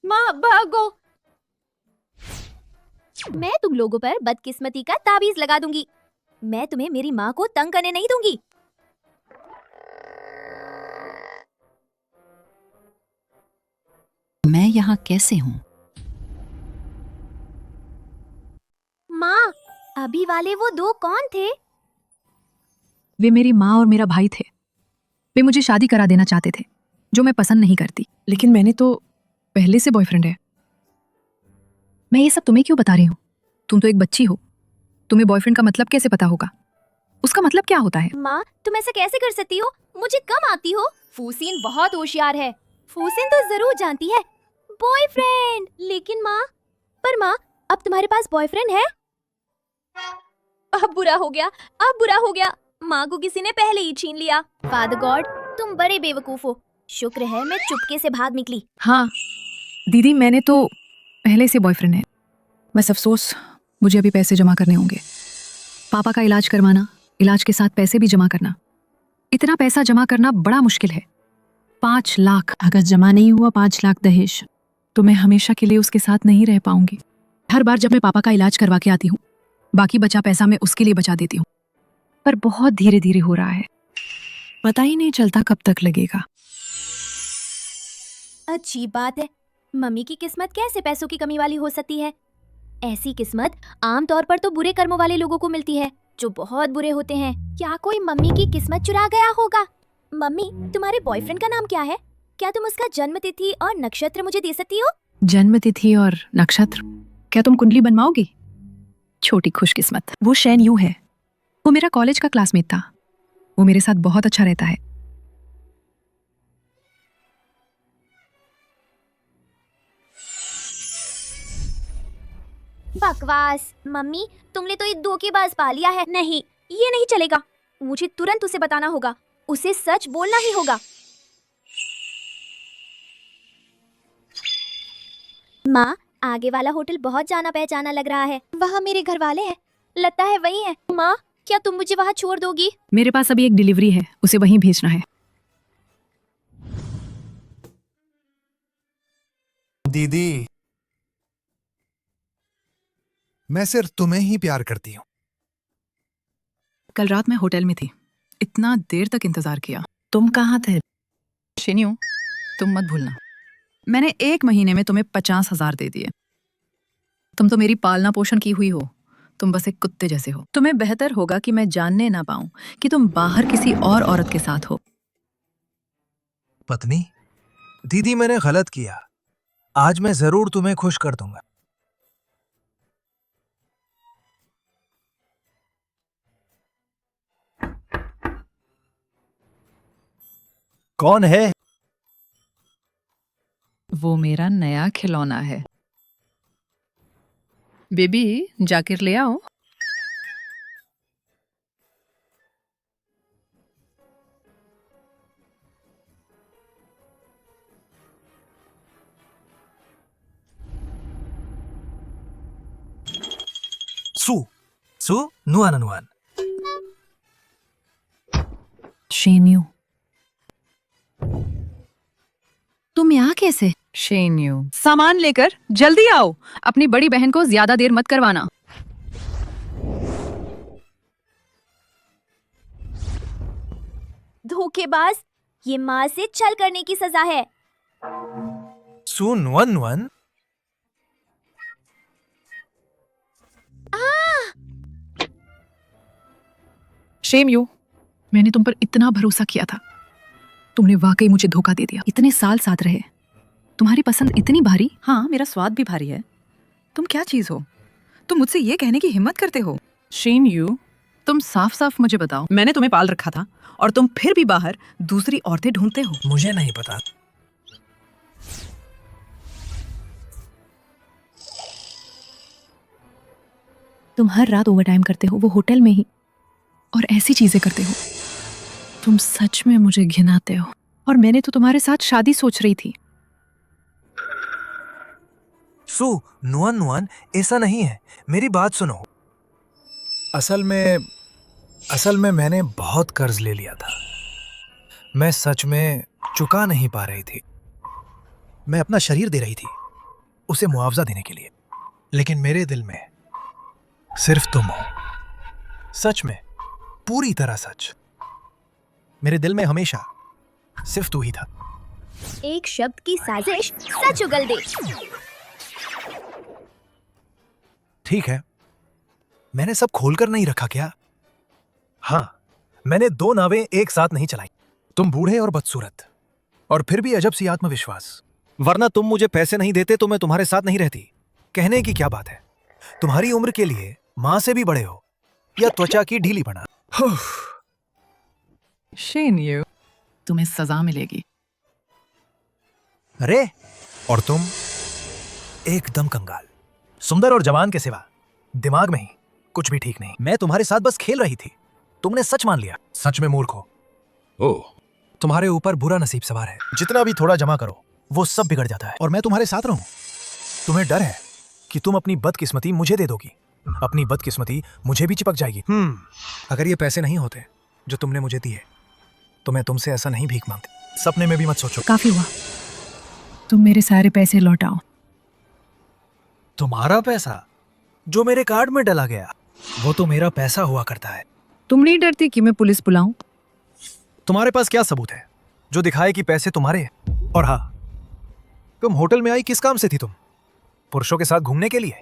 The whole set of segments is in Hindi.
माँ भागो। मैं तुम लोगों पर बदकिस्मती का ताबीज लगा दूंगी। मैं तुम्हें मेरी माँ को तंग करने नहीं दूंगी। मैं यहाँ कैसे हूँ? माँ, अभी वाले वो दो कौन थे? वे मेरी माँ और मेरा भाई थे। वे मुझे शादी करा देना चाहते थे, जो मैं पसंद नहीं करती। लेकिन मैंने तो पहले से बॉयफ्रेंड है। मैं ये सब तुम्हें क्यों बता रही हूँ? तुम तो एक बच्ची हो। तुम्हें बॉयफ्रेंड का मतलब कैसे पता होगा? उसका मतलब क्या होता है? माँ, तुम ऐसा कैसे कर सकती हो? मुझे कम आती हो। फूसीन बहुत होशियार है। फूसीन तो जरूर जानती है बॉयफ्रेंड। लेकिन माँ, पर माँ, अब तुम्हारे पास बॉयफ्रेंड है? अब बुरा हो गया, अब बुरा हो गया। माँ को किसी ने पहले ही छीन लिया। फादर गॉड, तुम बड़े बेवकूफ हो। शुक्र है मैं चुपके से भाग निकली। हाँ दीदी, मैंने तो पहले से बॉयफ्रेंड है। बस अफसोस, मुझे अभी पैसे जमा करने होंगे। पापा का इलाज करवाना, इलाज के साथ पैसे भी जमा करना। इतना पैसा जमा करना बड़ा मुश्किल है। 5 लाख अगर जमा नहीं हुआ, 5 लाख दहेज, तो मैं हमेशा के लिए उसके साथ नहीं रह पाऊंगी। हर बार जब मैं पापा का इलाज करवा के आती हूँ, बाकी बचा पैसा मैं उसके लिए बचा देती हूँ। पर बहुत धीरे धीरे हो रहा है, पता ही नहीं चलता कब तक लगेगा। अच्छी बात है। मम्मी की किस्मत कैसे पैसों की कमी वाली हो सकती है? ऐसी किस्मत आमतौर पर तो बुरे कर्मों वाले लोगों को मिलती है, जो बहुत बुरे होते हैं। क्या कोई मम्मी की किस्मत चुरा गया होगा? मम्मी, तुम्हारे बॉयफ्रेंड का नाम क्या है? क्या तुम उसका जन्म तिथि और नक्षत्र मुझे दे सकती हो? जन्म तिथि और नक्षत्र? क्या तुम कुंडली बनवाओगी? छोटी खुशकिस्मत। वो शैन यू है। वो मेरा कॉलेज का क्लासमेट था। वो मेरे साथ बहुत अच्छा रहता है। बकवास। मम्मी, तुमने तो एक धोखेबाज पा लिया है। नहीं, ये नहीं चलेगा। मुझे तुरंत उसे बताना होगा। उसे सच बोलना ही होगा। माँ, आगे वाला होटल बहुत जाना पहचाना लग रहा है। वहाँ मेरे घर वाले हैं। लगता है वही है। माँ, क्या तुम मुझे वहाँ छोड़ दोगी? मेरे पास अभी एक डिलीवरी है, उसे वहीं भेजना है। दीदी, मैं सिर्फ तुम्हें ही प्यार करती हूँ। कल रात मैं होटल में थी, इतना देर तक इंतजार किया। तुम कहाँ थे? शिन्यू, तुम मत भूलना, मैंने 1 महीने में तुम्हें 50,000 दे दिए। तुम तो मेरी पालना पोषण की हुई हो। तुम बस एक कुत्ते जैसे हो। तुम्हें बेहतर होगा कि मैं जानने ना पाऊं कि तुम बाहर किसी और औरत के साथ हो। पत्नी, दीदी मैंने गलत किया। आज मैं जरूर तुम्हें खुश कर दूंगा। कौन है? वो मेरा नया खिलौना है। बेबी, जाकर ले आओ। सू सू नुआन नुआन। शेन्यू, तुम यहाँ कैसे? शेन्यू, सामान लेकर जल्दी आओ। अपनी बड़ी बहन को ज्यादा देर मत करवाना। धोखेबाज, ये माँ से छल करने की सजा है। सू नुआन नुआन। शेम यू, मैंने तुम पर इतना भरोसा किया था। तुमने वाकई मुझे धोखा दे दिया। इतने साल साथ रहे, तुम्हारी पसंद इतनी भारी। हाँ, मेरा स्वाद भी भारी है। तुम क्या चीज हो? तुम मुझसे ये कहने की हिम्मत करते हो? शेन यू, तुम साफ साफ मुझे बताओ। मैंने तुम्हें पाल रखा था और तुम फिर भी बाहर दूसरी औरतें ढूंढते हो। मुझे नहीं पता। तुम हर रात ओवरटाइम करते हो, वो होटल में ही, और ऐसी चीजें करते हो। तुम सच में मुझे घिनाते हो। और मैंने तो तुम्हारे साथ शादी सोच रही थी। सू नुआन नुआन, ऐसा नहीं है। मेरी बात सुनो। असल में मैंने बहुत कर्ज ले लिया था। मैं सच में चुका नहीं पा रही थी। मैं अपना शरीर दे रही थी। उसे मुआवजा देने के लिए, लेकिन मेरे दिल में सिर्फ तुम हो। सच में, पूरी तरह सच। मेरे दिल में हमेशा सिर्फ तू ही था। एक शब्द की साजिश सच उगल दे। ठीक है, मैंने सब खोलकर नहीं रखा क्या? हाँ, मैंने 2 नावें एक साथ नहीं चलाई। तुम बूढ़े और बदसूरत, और फिर भी अजब सी आत्मविश्वास। वरना तुम मुझे पैसे नहीं देते तो मैं तुम्हारे साथ नहीं रहती। कहने की क्या बात है, तुम्हारी उम्र के लिए मां से भी बड़े हो, या त्वचा की ढीली बना। शेन यू, तुम्हें सजा मिलेगी। अरे, और तुम एकदम कंगाल, सुंदर और जवान के सिवा दिमाग में ही कुछ भी ठीक नहीं। मैं तुम्हारे साथ बस खेल रही थी, तुमने सच मान लिया। सच में मूर्ख हो। ओह, तुम्हारे ऊपर बुरा नसीब सवार है। जितना भी थोड़ा जमा करो वो सब बिगड़ जाता है, और मैं तुम्हारे साथ रहूं। तुम्हें डर है कि तुम अपनी बदकिस्मती मुझे दे दोगी। अपनी बदकिस्मती मुझे भी चिपक जाएगी। अगर ये पैसे नहीं होते जो तुमने मुझे दिए तो मैं तुमसे ऐसा नहीं भीख मांगती। सपने में भी मत सोचो। काफी हुआ, तुम मेरे सारे पैसे लौटाओ। तुम्हारा पैसा जो मेरे कार्ड में डला गया, वो तो मेरा पैसा हुआ करता है। तुम नहीं डरती कि मैं पुलिस बुलाऊं? तुम्हारे पास क्या सबूत है जो दिखाए कि पैसे तुम्हारे हैं? और हाँ, तुम होटल में आई किस काम से थी? तुम पुरुषों के साथ घूमने के लिए?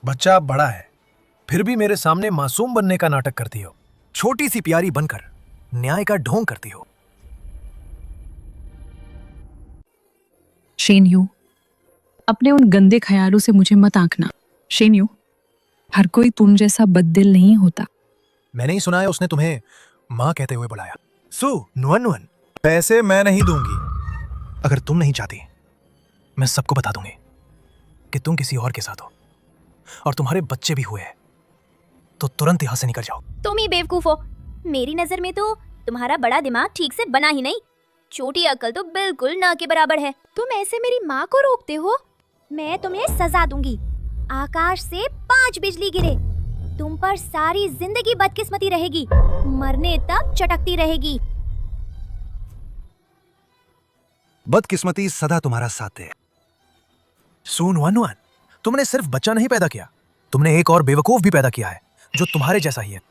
बच्चा अब बड़ा है, फिर भी मेरे सामने मासूम बनने का नाटक करती हो। छोटी सी प्यारी बनकर न्याय का ढोंग करती हो। शेन यू, अपने उन गंदे ख्यालों से मुझे मत आंकना। शेन यू, हर कोई तुम जैसा बददिल नहीं होता। मैंने ही सुना है उसने तुम्हें मां कहते हुए बुलाया। सु नुअन नुअन, पैसे मैं नहीं दूंगी। अगर तुम नहीं चाहती, मैं सबको बता दूंगी कि तुम किसी और के साथ हो, और तुम्हारे बच्चे भी हुए हैं, तो तुरंत यहां से निकल जाओ। तुम ही बेवकूफ हो। मेरी नजर में तो तुम्हारा बड़ा दिमाग ठीक से बना ही नहीं। छोटी अकल तो बिल्कुल ना के बराबर है। तुम ऐसे मेरी माँ को रोकते हो। मैं तुम्हें सजा दूंगी। आकाश से 5 बिजली गिरे, तुम पर सारी जिंदगी बदकिस्मती रहेगी, मरने तक चटकती रहेगी। बदकिस्मती सदा तुम्हारा साथ है। सून वन वन, तुमने सिर्फ बच्चा नहीं पैदा किया, तुमने एक और बेवकूफ भी पैदा किया है जो तुम्हारे जैसा ही है।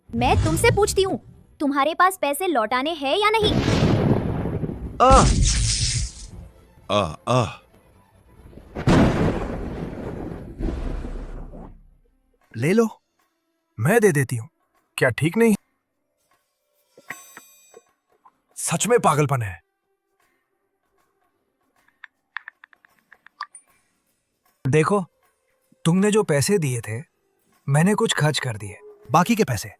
मैं तुमसे पूछती हूँ, तुम्हारे पास पैसे लौटाने हैं या नहीं? ले लो, मैं दे देती हूं। क्या ठीक नहीं? सच में पागलपन है। देखो, तुमने जो पैसे दिए थे, मैंने कुछ खर्च कर दिए। बाकी के पैसे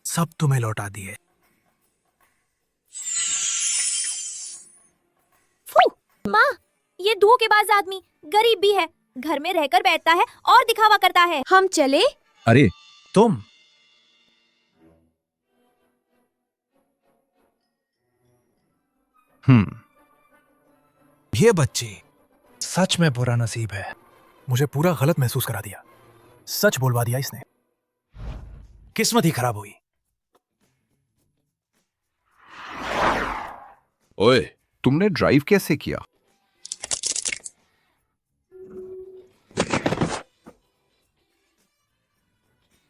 सब तुम्हें लौटा दिए। माँ, ये धोखेबाज आदमी गरीब भी है, घर में रहकर बैठता है और दिखावा करता है। हम चले? अरे तुम ये बच्ची सच में बुरा नसीब है। मुझे पूरा गलत महसूस करा दिया। सच बोलवा दिया इसने। किस्मत ही खराब हुई। ओए, तुमने ड्राइव कैसे किया?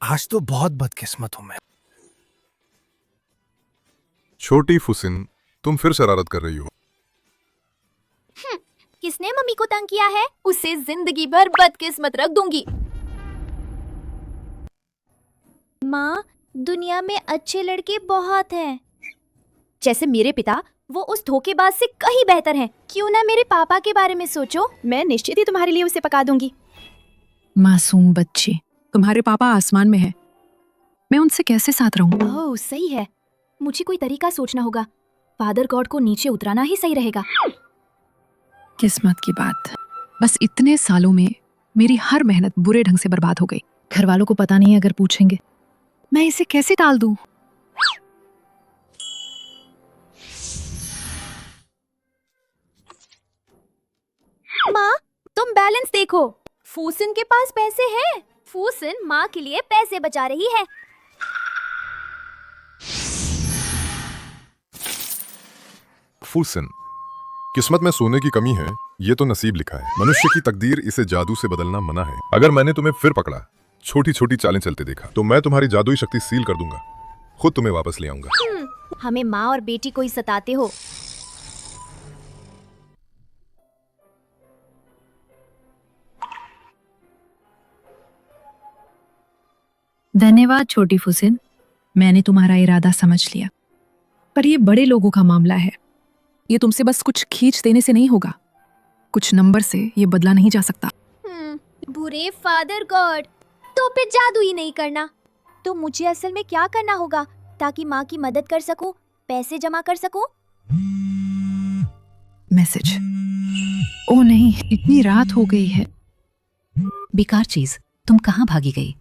आज तो बहुत बदकिस्मत हूं मैं। छोटी फुसिन, तुम फिर शरारत कर रही हो। किसने मम्मी को तंग किया है, उसे जिंदगी भर बदकिस्मत रख दूंगी। माँ, दुनिया में अच्छे लड़के बहुत हैं। जैसे मेरे पिता, वो उस धोखेबाज से कहीं बेहतर हैं। क्यों ना मेरे पापा के बारे में सोचो, मैं निश्चित ही तुम्हारे लिए उसे पका दूंगी। मासूम बच्चे, तुम्हारे पापा आसमान में है, मैं उनसे कैसे साथ रहूं? ओह, सही है। मुझे कोई तरीका सोचना होगा। फादर गॉड को नीचे उतराना ही सही रहेगा। किस्मत की बात। बस इतने सालों में मेरी हर मेहनत बुरे ढंग से बर्बाद हो गई। घर वालों को पता नहीं है, अगर पूछेंगे मैं इसे कैसे टाल दूं? माँ, तुम बैलेंस देखो। फूसिन के पास पैसे हैं। फूसिन माँ के लिए पैसे बचा रही है। फुलसन, किस्मत में सोने की कमी है, ये तो नसीब लिखा है। मनुष्य की तकदीर इसे जादू से बदलना मना है। अगर मैंने तुम्हें फिर पकड़ा, छोटी छोटी चालें चलते देखा, तो मैं तुम्हारी जादुई शक्ति सील कर दूंगा, खुद तुम्हें वापस ले आऊंगा। हमें माँ और बेटी को ही सताते हो। धन्यवाद छोटी फुसिन, मैंने तुम्हारा इरादा समझ लिया। पर ये बड़े लोगों का मामला है, ये तुमसे बस कुछ खींच देने से नहीं होगा, कुछ नंबर से ये बदला नहीं जा सकता। बुरे फादर गॉड, तो फिर जादू ही नहीं करना। तो मुझे असल में क्या करना होगा ताकि माँ की मदद कर सकूं, पैसे जमा कर सकूं? मैसेज। ओ नहीं, इतनी रात हो गई है। बेकार चीज, तुम कहाँ भागी गई?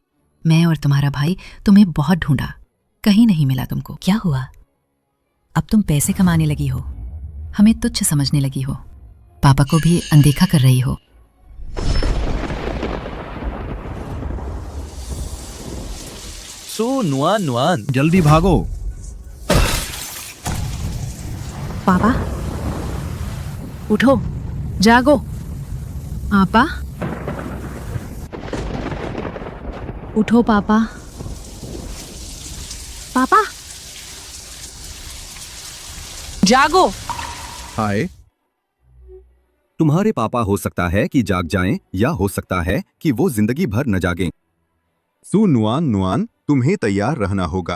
मैं और तुम्हारा भाई तुम्हें बहुत ढूंढा, कहीं नहीं मिला तुमको। क्या हुआ? अब तुम पैसे कमाने लगी हो, हमें तुच्छ समझने लगी हो, पापा को भी अनदेखा कर रही हो। नुआन नुआन, जल्दी भागो। पापा उठो, जागो। आपा उठो पापा। पापा जागो। हाय। तुम्हारे पापा हो सकता है कि जाग जाएं, या हो सकता है कि वो जिंदगी भर न जागें। सु नुआन नुआन, तुम्हें तैयार रहना होगा।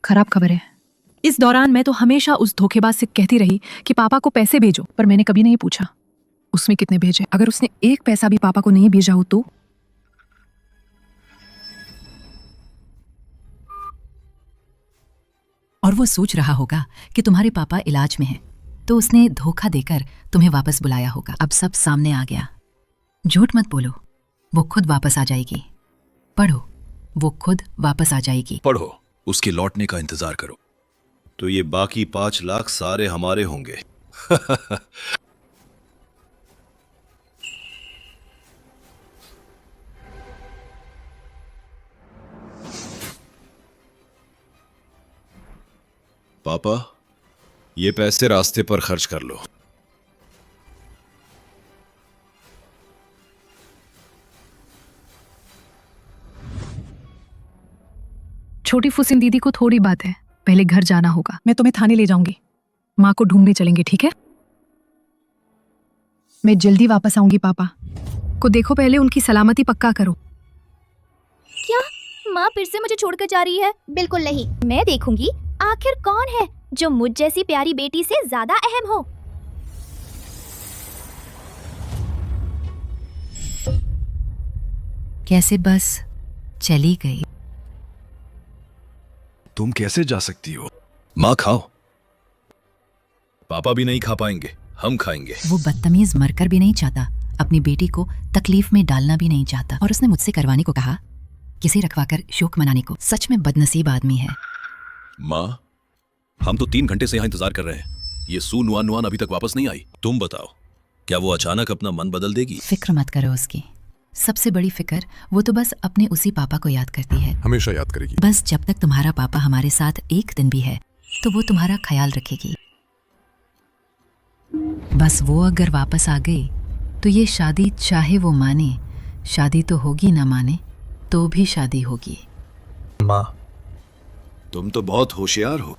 खराब खबर है। इस दौरान मैं तो हमेशा उस धोखेबाज से कहती रही कि पापा को पैसे भेजो, पर मैंने कभी नहीं पूछा उसमें कितने भेजे। अगर उसने एक पैसा भी पापा को नहीं भेजा हो तो? और वो सोच रहा होगा कि तुम्हारे पापा इलाज में हैं, तो उसने धोखा देकर तुम्हें वापस बुलाया होगा। अब सब सामने आ गया। झूठ मत बोलो, वो खुद वापस आ जाएगी। पढ़ो, वो खुद वापस आ जाएगी। पढ़ो, उसके लौटने का इंतजार करो। तो ये बाकी 5 लाख सारे हमारे होंगे। पापा, ये पैसे रास्ते पर खर्च कर लो। छोटी फुसिन दीदी को थोड़ी बात है, पहले घर जाना होगा। मैं तुम्हें थाने ले जाऊंगी, माँ को ढूंढने चलेंगे, ठीक है? मैं जल्दी वापस आऊंगी। पापा को देखो, पहले उनकी सलामती पक्का करो। क्या माँ फिर से मुझे छोड़कर जा रही है? बिल्कुल नहीं, मैं देखूंगी आखिर कौन है जो मुझ जैसी प्यारी बेटी से ज्यादा अहम हो। कैसे बस चली गई। तुम कैसे जा सकती हो? माँ खाओ। पापा भी नहीं खा पाएंगे, हम खाएंगे। वो बदतमीज मरकर भी नहीं चाहता, अपनी बेटी को तकलीफ में डालना भी नहीं चाहता, और उसने मुझसे करवाने को कहा, किसे रखवाकर शोक मनाने को। सच में बदनसीब आदमी है। माँ, हम तो 3 घंटे से यहाँ इंतजार कर रहे हैं। ये सु नुआन नुआन अभी तक वापस नहीं आई। तुम बताओ, क्या वो अचानक अपना मन बदल देगी? फिक्र मत करो उसकी। सबसे बड़ी फिक्र वो तो बस अपने उसी पापा को याद करती है। हमेशा याद करेगी। बस जब तक तुम्हारा पापा हमारे साथ एक दिन भी है, तो वो तुम्हारा ख्याल रखेगी। बस वो अगर वापस आ गई तो ये शादी, चाहे वो माने, शादी तो होगी, ना माने तो भी शादी होगी। माँ, तुम तो बहुत होशियार हो।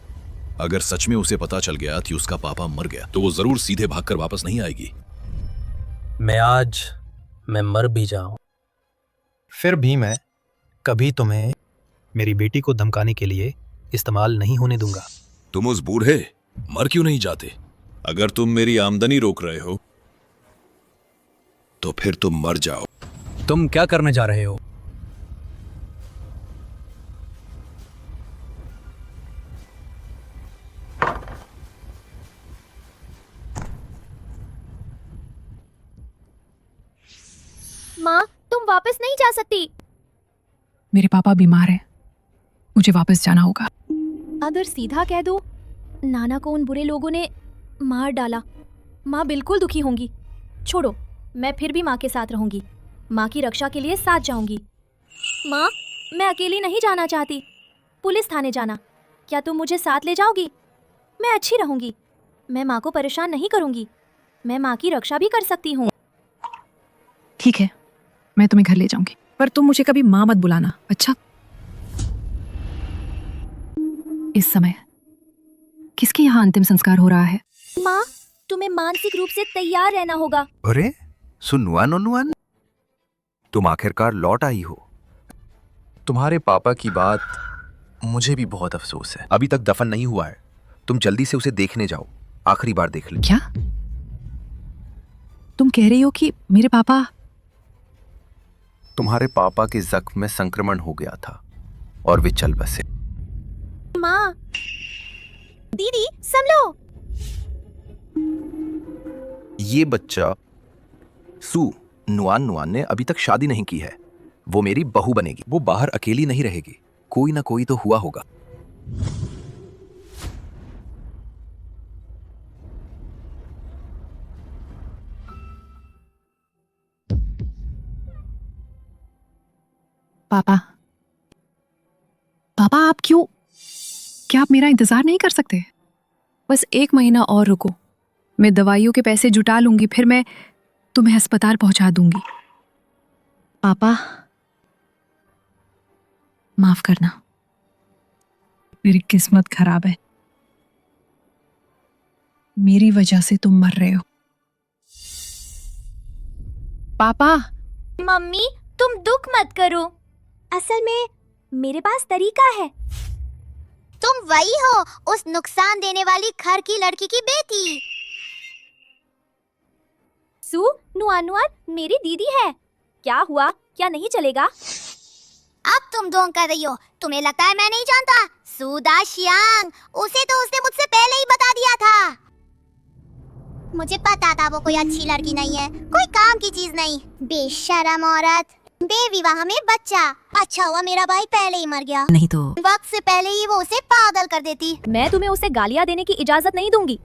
अगर सच में उसे पता चल गया कि उसका पापा मर गया, तो वो जरूर सीधे भागकर वापस नहीं आएगी। मैं मर भी जाऊं, फिर भी मैं कभी तुम्हें मेरी बेटी को धमकाने के लिए इस्तेमाल नहीं होने दूंगा। तुम उस बूढ़े मर क्यों नहीं जाते? अगर तुम मेरी आमदनी रोक रहे हो, तो फिर तुम मर जाओ। तुम क्या करने जा रहे हो? माँ, तुम वापस नहीं जा सकती। मेरे पापा बीमार हैं, मुझे वापस जाना होगा। अगर सीधा कह दो नाना को उन बुरे लोगों ने मार डाला, माँ बिल्कुल दुखी होंगी। छोड़ो, मैं फिर भी माँ के साथ रहूंगी, माँ की रक्षा के लिए साथ जाऊंगी। माँ, मैं अकेली नहीं जाना चाहती। पुलिस थाने जाना, क्या तुम मुझे साथ ले जाओगी? मैं अच्छी रहूंगी, मैं माँ को परेशान नहीं करूंगी, मैं माँ की रक्षा भी कर सकती हूँ। ठीक है, मैं तुम्हें घर ले जाऊंगी, पर तुम मुझे कभी माँ मत बुलाना, अच्छा? इस समय किसके यहाँ अंतिम संस्कार हो रहा है? माँ, तुम्हें मानसिक रूप से तैयार रहना होगा। अरे सुनुआन ओनुआन, तुम आखिरकार लौट आई हो। तुम्हारे पापा की बात मुझे भी बहुत अफसोस है। अभी तक दफन नहीं हुआ है, तुम जल्दी से उसे देखने जाओ, आखिरी बार देख लो। क्या तुम कह रही हो कि मेरे पापा? तुम्हारे पापा के जख्म में संक्रमण हो गया था और वे चल बसे। माँ, दीदी संभलो। ये बच्चा सू नुआन नुआन ने अभी तक शादी नहीं की है। वो मेरी बहू बनेगी। वो बाहर अकेली नहीं रहेगी, कोई ना कोई तो हुआ होगा। पापा, पापा आप क्यों? क्या आप मेरा इंतजार नहीं कर सकते? बस 1 महीना और रुको, मैं दवाइयों के पैसे जुटा लूंगी, फिर मैं तुम्हें अस्पताल पहुंचा दूंगी। पापा, माफ करना, मेरी किस्मत खराब है। मेरी वजह से तुम मर रहे हो। पापा। मम्मी, तुम दुख मत करो, असल में मेरे पास तरीका है। तुम वही हो, उस नुकसान देने वाली खर की लड़की की बेटी। सू नुआन नुआन मेरी दीदी है। क्या हुआ, क्या नहीं चलेगा? अब तुम ढोंग कर रही हो, तुम्हें लगता है मैं नहीं जानता? सूदा शियांग, उसे तो उसने मुझसे पहले ही बता दिया था। मुझे पता था वो कोई अच्छी लड़की नहीं है, कोई काम की चीज नहीं। बेशरम औरत, बेविवाह में बच्चा। अच्छा हुआ मेरा भाई पहले ही मर गया, नहीं तो वक्त से पहले ही वो उसे पागल कर देती। मैं तुम्हें उसे गालियाँ देने की इजाजत नहीं दूंगी।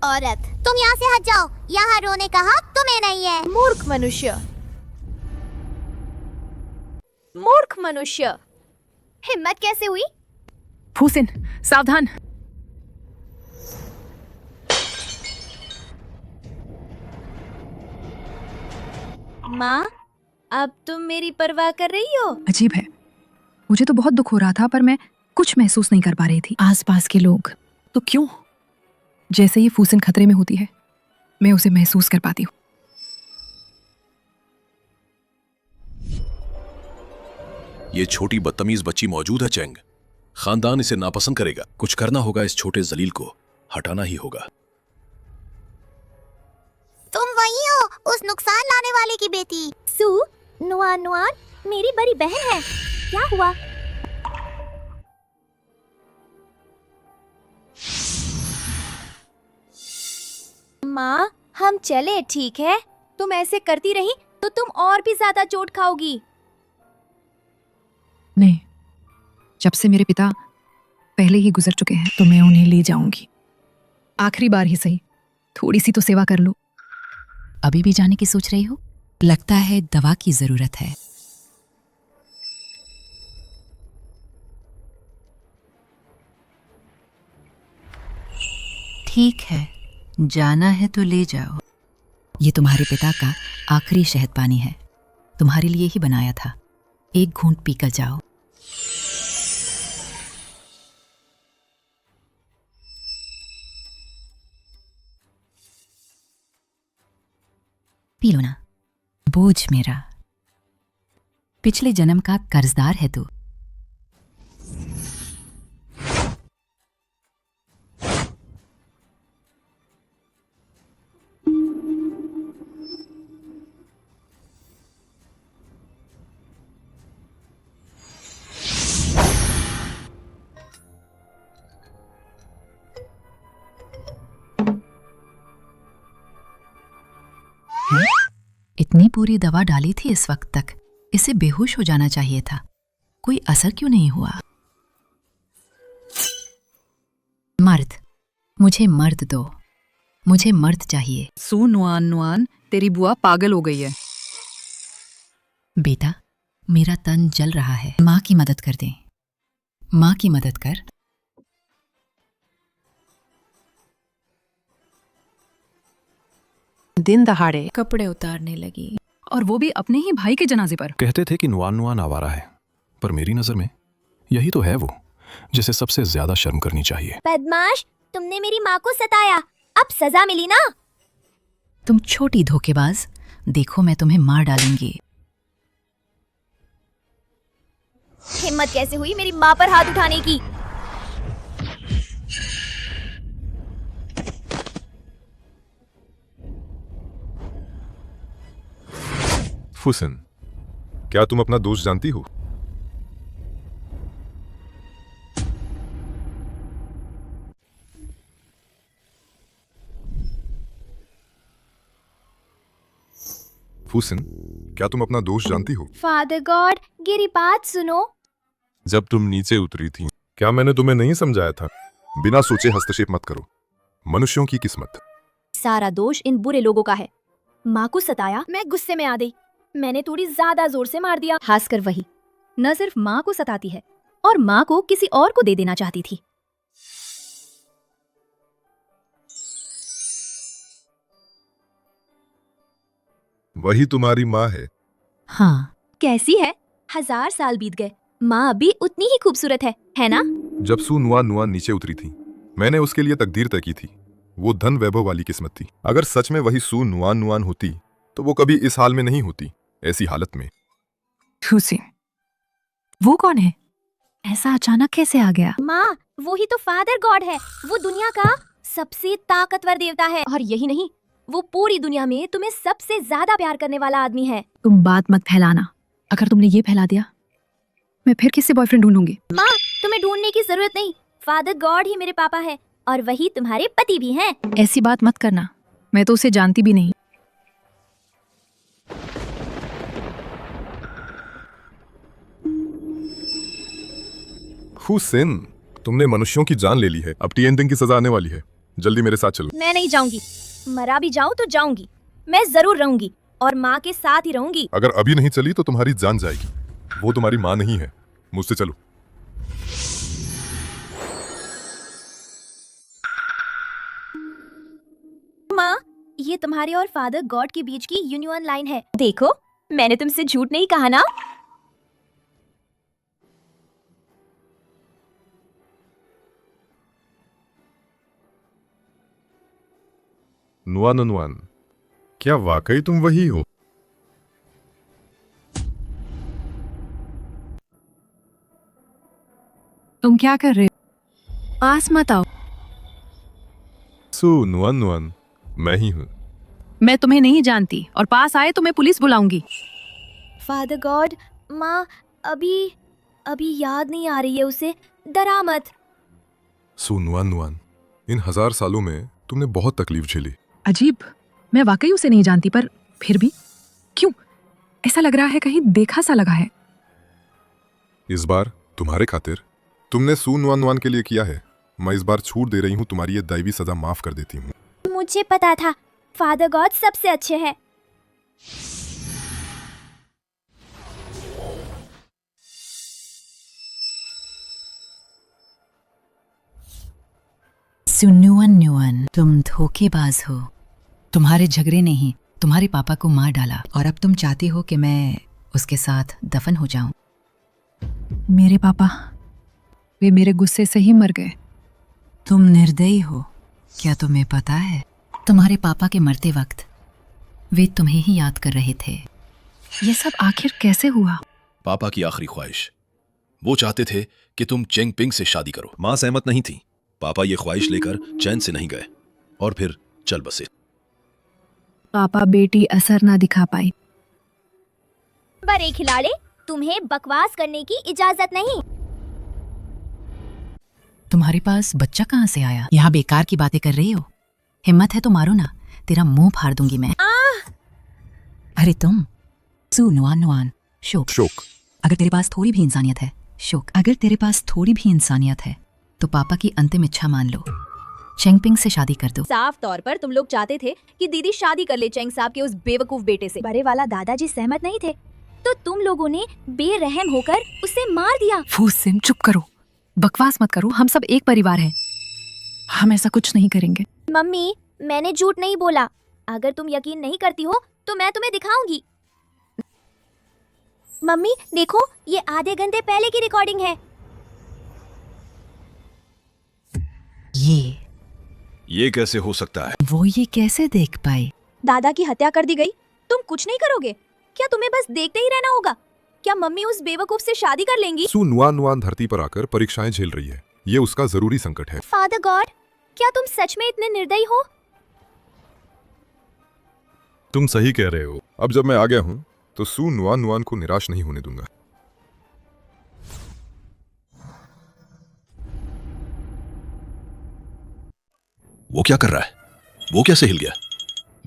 औरत, तुम यहाँ से हट जाओ, यहाँ रोने का हक तुम्हें नहीं है। मूर्ख मनुष्य, मूर्ख मनुष्य, हिम्मत कैसे हुई? फूसिन, सावधान। माँ, अब तुम मेरी परवाह कर रही हो? अजीब है, मुझे तो बहुत दुख हो रहा था, पर मैं कुछ महसूस नहीं कर पा रही थी। आसपास के लोग तो क्यों? जैसे ही फूसिन खतरे में होती है, मैं उसे महसूस कर पाती हूँ। ये छोटी बदतमीज बच्ची मौजूद है चेंग। खानदान इसे नापसंद करेगा। कुछ करना होगा, इस छोटे जलील को हटाना ही होगा। तुम वही हो, उस नुकसान लाने वाले की बेटी। सू नुआन नुआन मेरी बड़ी बहन है। क्या हुआ? माँ, हम चले, ठीक है? तुम ऐसे करती रही तो तुम और भी ज्यादा चोट खाओगी। नहीं, जब से मेरे पिता पहले ही गुजर चुके हैं, तो मैं उन्हें ले जाऊंगी। आखिरी बार ही सही, थोड़ी सी तो सेवा कर लो। अभी भी जाने की सोच रही हो? लगता है दवा की जरूरत है। ठीक है, जाना है तो ले जाओ। ये तुम्हारे पिता का आखिरी शहद पानी है, तुम्हारे लिए ही बनाया था। एक घूंट पीकर जाओ। पी लो ना, बोझ मेरा। पिछले जन्म का कर्जदार है तू। इतनी पूरी दवा डाली थी इस वक्त तक, इसे बेहोश हो जाना चाहिए था। कोई असर क्यों नहीं हुआ? मर्द, मुझे मर्द दो, मुझे मर्द चाहिए। सू नुआन नुआन, तेरी बुआ पागल हो गई है। बेटा, मेरा तन जल रहा है, माँ की मदद कर दे, माँ की मदद कर। दिन दहाड़े कपड़े उतारने लगी, और वो भी अपने ही भाई के जनाजे पर। कहते थे कि नुआन नुआन आवारा है, पर मेरी नजर में यही तो है वो जिसे सबसे ज्यादा शर्म करनी चाहिए। बदमाश, तुमने मेरी माँ को सताया, अब सजा मिली ना। तुम छोटी धोखेबाज, देखो मैं तुम्हें मार डालूंगी। हिम्मत कैसे हुई मेरी माँ पर हाथ उठाने की? फुसन, क्या तुम अपना दोष जानती हो? फुसन, क्या तुम अपना दोष जानती हो? फादर गॉड, गिरी बात सुनो। जब तुम नीचे उतरी थी, क्या मैंने तुम्हें नहीं समझाया था? बिना सोचे हस्तक्षेप मत करो, मनुष्यों की किस्मत। सारा दोष इन बुरे लोगों का है। माँ को सताया, मैं गुस्से में आ गई, मैंने थोड़ी ज्यादा जोर से मार दिया। खासकर वही न सिर्फ माँ को सताती है और माँ को किसी और को दे देना चाहती थी। वही तुम्हारी माँ है? हाँ। कैसी है? 1000 साल बीत गए, माँ अभी उतनी ही खूबसूरत है ना? जब सू नुआन नुआन नीचे उतरी थी, मैंने उसके लिए तकदीर तय की थी। वो धन वैभव वाली किस्मत थी। अगर सच में वही सू नुआन नुआन होती तो वो कभी इस हाल में नहीं होती। ऐसी हालत में हुसैन, वो कौन है? ऐसा अचानक कैसे आ गया? माँ, वो ही तो फादर गॉड है। वो दुनिया का सबसे ताकतवर देवता है, और यही नहीं, वो पूरी दुनिया में तुम्हें सबसे ज्यादा प्यार करने वाला आदमी है। तुम बात मत फैलाना। अगर तुमने ये फैला दिया, मैं फिर किससे बॉयफ्रेंड ढूंढूंगी? माँ, तुम्हें ढूंढने की जरूरत नहीं, फादर गॉड ही मेरे पापा है, और वही तुम्हारे पति भी हैं। ऐसी बात मत करना, मैं तो उसे जानती भी नहीं। हुसैन, तुमने मनुष्यों की जान ले ली है। अब टीएनटिंग की सजा आने वाली है। जल्दी मेरे साथ चलो। मैं नहीं जाऊंगी, मरा भी जाऊं तो जाऊंगी। मैं जरूर रहूंगी और माँ के साथ ही रहूंगी। अगर अभी नहीं चली तो तुम्हारी जान जाएगी। वो तुम्हारी माँ नहीं है। मुझसे चलो। माँ, ये तुम्हारे और फादर गॉड के बीच की यूनियन लाइन है। देखो, मैंने तुमसे झूठ नहीं कहा ना। नुआन नुआन, क्या वाकई तुम वही हो? तुम क्या कर रहे हो? पास मत आओ। सू नुआन नुआन, मैं ही हूँ। मैं तुम्हें नहीं जानती, और पास आए तो मैं पुलिस बुलाऊंगी। फादर गॉड, माँ अभी याद नहीं आ रही है उसे, डरा मत। सू नुआन नुआन, इन 1000 सालों में तुमने बहुत तकलीफ झेली। अजीब, मैं वाकई उसे नहीं जानती, पर फिर भी क्यों ऐसा लग रहा है? कहीं देखा सा लगा है। इस बार तुम्हारे खातिर तुमने सू नुआन नुआन के लिए किया है। मैं इस बार छूट दे रही हूँ, तुम्हारी ये दैवी सजा माफ कर देती हूँ। मुझे पता था फादर गॉड सबसे अच्छे हैं। सुनुअन नुअन, तुम धोखेबाज हो। तुम्हारे झगड़े ने ही तुम्हारे पापा को मार डाला, और अब तुम चाहती हो कि मैं उसके साथ दफन हो जाऊं। मेरे पापा, वे मेरे गुस्से से ही मर गए। तुम निर्दयी हो। क्या तुम्हें पता है, तुम्हारे पापा के मरते वक्त वे तुम्हें ही याद कर रहे थे। ये सब आखिर कैसे हुआ? पापा की आखिरी ख्वाहिश, वो चाहते थे कि तुम चेंग पिंग से शादी करो। माँ सहमत नहीं थी। पापा ये ख्वाहिश लेकर चैन से नहीं गए और फिर चल बसे। पापा बेटी असर ना दिखा पाई। बड़े खिलाड़ी, तुम्हें बकवास करने की इजाजत नहीं। तुम्हारे पास बच्चा कहाँ से आया? यहाँ बेकार की बातें कर रही हो। हिम्मत है तो मारो ना, तेरा मुंह फाड़ दूंगी मैं। अरे तुम, सू नुआन नुआन, शोक। शोक, अगर तेरे पास थोड़ी भी इंसानियत है, शोक, अगर तेरे पास थोड़ी भी इंसानियत है तो पापा की अंतिम इच्छा मान लो, चेंगपिंग से शादी कर दो। साफ तौर पर तुम लोग चाहते थे कि दीदी शादी कर ले चेंग साहब के उस बेवकूफ बेटे से। बड़े वाला दादाजी सहमत नहीं थे, तो तुम लोगों ने बेरहम होकर उसे मार दिया। फूसिन चुप करो, बकवास मत करो। हम सब एक परिवार हैं, हम ऐसा कुछ नहीं करेंगे। मम्मी, मैंने झूठ नहीं बोला। अगर तुम यकीन नहीं करती हो तो मैं तुम्हें दिखाऊंगी। मम्मी देखो, ये आधे घंटे पहले की रिकॉर्डिंग है। ये कैसे हो सकता है? वो ये कैसे देख पाए? दादा की हत्या कर दी गई, तुम कुछ नहीं करोगे क्या? तुम्हें बस देखते ही रहना होगा। क्या मम्मी उस बेवकूफ से शादी कर लेंगी? सू नुआन नुआन धरती पर आकर परीक्षाएं झेल रही है, ये उसका जरूरी संकट है। फादर गॉड, क्या तुम सच में इतने निर्दयी हो? तुम सही कह रहे हो। अब जब मैं आ गया हूँ तो सू नुआन नुआन को निराश नहीं होने दूंगा। वो क्या कर रहा है? वो कैसे हिल गया?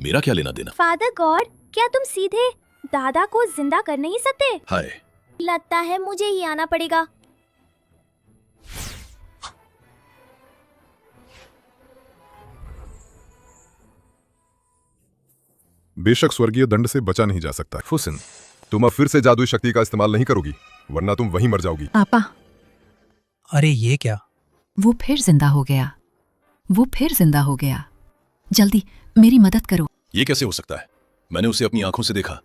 मेरा क्या लेना देना? फादर गॉड, क्या तुम सीधे दादा को जिंदा कर नहीं सकते? हाय, लगता है मुझे ही आना पड़ेगा। बेशक स्वर्गीय दंड से बचा नहीं जा सकता। फुसिन, तुम अब फिर से जादुई शक्ति का इस्तेमाल नहीं करोगी, वरना तुम वहीं मर जाओगी। पापा, अरे ये क्या? वो फिर जिंदा हो गया, वो फिर जिंदा हो गया। जल्दी मेरी मदद करो। ये कैसे हो सकता है? मैंने उसे अपनी आंखों से देखा,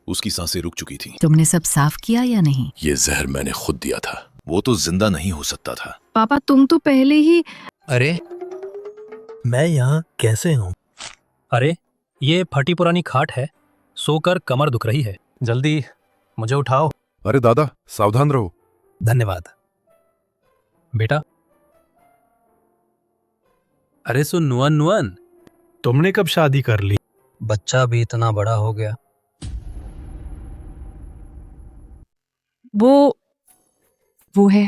उसकी सांसें रुक चुकी थी। तुमने सब साफ किया या नहीं? ये जहर मैंने खुद दिया था, वो तो जिंदा नहीं हो सकता था। पापा तुम तो पहले ही। अरे मैं यहाँ कैसे हूँ? अरे ये फटी पुरानी खाट है, सोकर कमर दुख रही है। जल्दी मुझे उठाओ। अरे दादा, सावधान रहो। धन्यवाद बेटा। अरे सुन नुआन नुआन, तुमने कब शादी कर ली? बच्चा भी इतना बड़ा हो गया। वो है।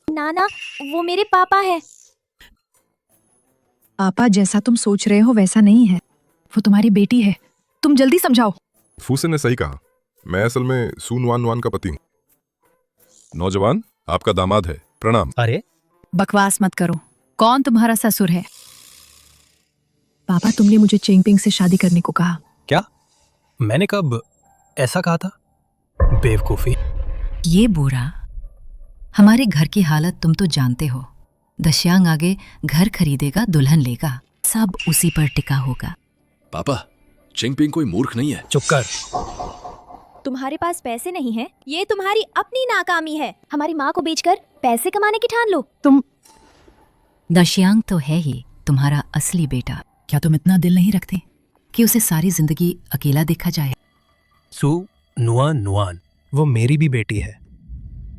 नाना, वो मेरे पापा है। पापा जैसा तुम सोच रहे हो वैसा नहीं है, वो तुम्हारी बेटी है। तुम जल्दी समझाओ। फूसिन ने सही कहा, मैं असल में सू नुआन नुआन का पति हूँ। नौजवान, आपका दामाद है, प्रणाम। अरे बकवास मत करो, कौन तुम्हारा ससुर है? पापा तुमने मुझे चेंगपिंग से शादी करने को कहा। क्या? मैंने कब ऐसा कहा था? बेवकूफी। ये बोरा, हमारे घर की हालत तुम तो जानते हो। दश्यांग आगे घर खरीदेगा, दुल्हन लेगा, सब उसी पर टिका होगा। पापा, चिंगपिंग कोई मूर्ख नहीं है। चुप कर। तुम्हारे पास पैसे नहीं है, ये तुम्हारी अपनी नाकामी है। हमारी माँ को बेचकर पैसे कमाने की ठान लो। तुम दश्यांग तो है ही तुम्हारा असली बेटा। क्या तुम इतना दिल नहीं रखते कि उसे सारी जिंदगी अकेला देखा जाए? सू नुआन नुआन, वो मेरी भी बेटी है।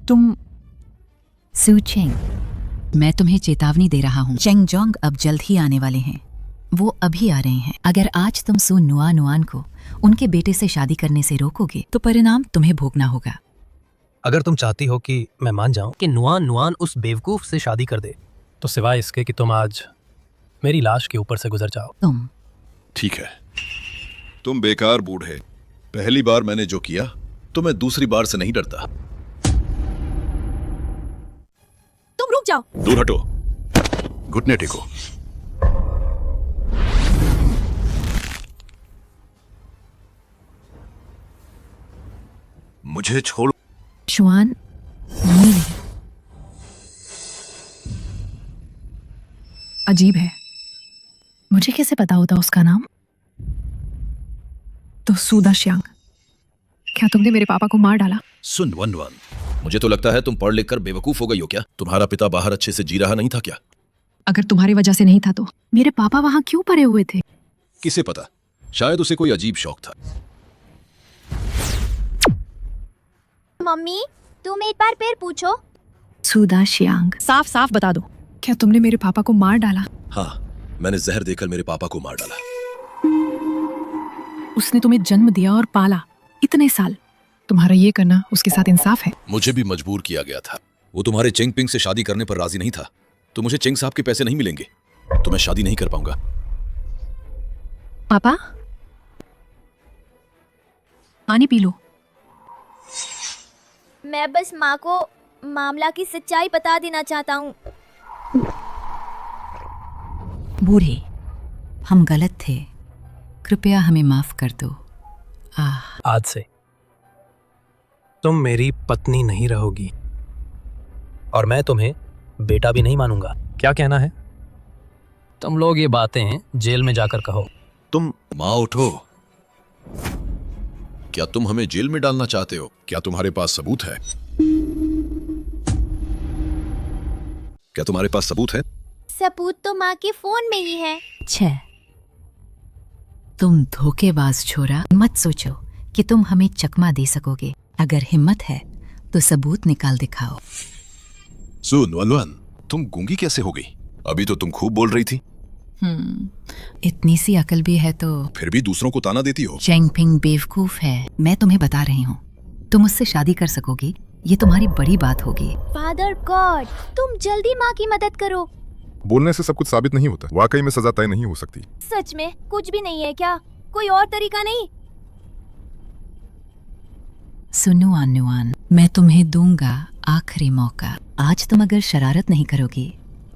तुम सू चेंग, मैं तुम्हें चेतावनी दे रहा हूँ। चेंग जोंग अब जल्द ही आने वाले हैं, वो अभी आ रहे हैं। अगर आज तुम सू नुआन नुआन को उनके बेटे से शादी करने से रोकोगे तो परिणाम तुम्हें भोगना होगा। अगर तुम चाहती हो कि मैं मान जाऊं कि नुआन नुआन उस बेवकूफ से शादी कर दे, तो सिवाय इसके कि तुम आज मेरी लाश के ऊपर से गुजर जाओ। तुम ठीक है, तुम बेकार बूढ़े। पहली बार मैंने जो किया तो मैं दूसरी बार से नहीं डरता। तुम रुक जाओ। दूर हटो, घुटने टेको। मुझे छोड़ो। शुआन नील है। अजीब है, मुझे कैसे पता होता उसका नाम? तो सूदा श्यांग, क्या तुमने मेरे पापा को मार डाला? सुन वन वन, मुझे तो लगता है तुम पढ़ लिख कर बेवकूफ हो गई हो क्या? तुम्हारा पिता बाहर अच्छे से जी रहा नहीं था क्या? अगर तुम्हारी वजह से नहीं था तो मेरे पापा वहां क्यों पड़े हुए थे? किसे पता, शायद उसे कोई अजीब शौक था। मम्मी, तुम एक बार फिर पूछो। सूदा श्यांग, साफ साफ बता दो, क्या तुमने मेरे पापा को मार डाला? हाँ, मैंने जहर देकर मेरे पापा को मार डाला। उसने तुम्हें जन्म दिया और पाला इतने साल, तुम्हारा ये करना उसके साथ इंसाफ है? मुझे भी मजबूर किया गया था। वो तुम्हारे चिंगपिंग से शादी करने पर राजी नहीं था, तो मुझे चिंग साहब के पैसे नहीं मिलेंगे, तो मैं शादी नहीं कर पाऊंगा। पापा, पानी पी लो। मैं बस माँ को मामला की सच्चाई बता देना चाहता हूँ। बूढ़े, हम गलत थे, कृपया हमें माफ कर दो। आज से तुम मेरी पत्नी नहीं रहोगी और मैं तुम्हें बेटा भी नहीं मानूंगा। क्या कहना है? तुम लोग ये बातें जेल में जाकर कहो। तुम माँ उठो। क्या तुम हमें जेल में डालना चाहते हो? क्या तुम्हारे पास सबूत है? क्या तुम्हारे पास सबूत है? सबूत तो माँ के फोन में ही है। छह, तुम धोखेबाज छोरा, मत सोचो कि तुम हमें चकमा दे सकोगे। अगर हिम्मत है तो सबूत निकाल दिखाओ। सुन वनवन, तुम गूंगी कैसे हो गई? अभी तो तुम खूब बोल रही थी। इतनी सी अकल भी है तो फिर भी दूसरों को ताना देती हो। चेंगपिंग बेवकूफ है। मैं तुम्हें बता रही हूँ, तुम उससे शादी कर सकोगी, ये तुम्हारी बड़ी बात होगी। फादर गॉड, तुम जल्दी माँ की मदद करो। बोलने से सब कुछ साबित नहीं होता। वाकई में सजा तय नहीं हो सकती। सच में कुछ भी नहीं है क्या? कोई और तरीका नहीं? सुनो अनुआन, मैं तुम्हें दूंगा आखिरी मौका। आज तुम अगर शरारत नहीं करोगी,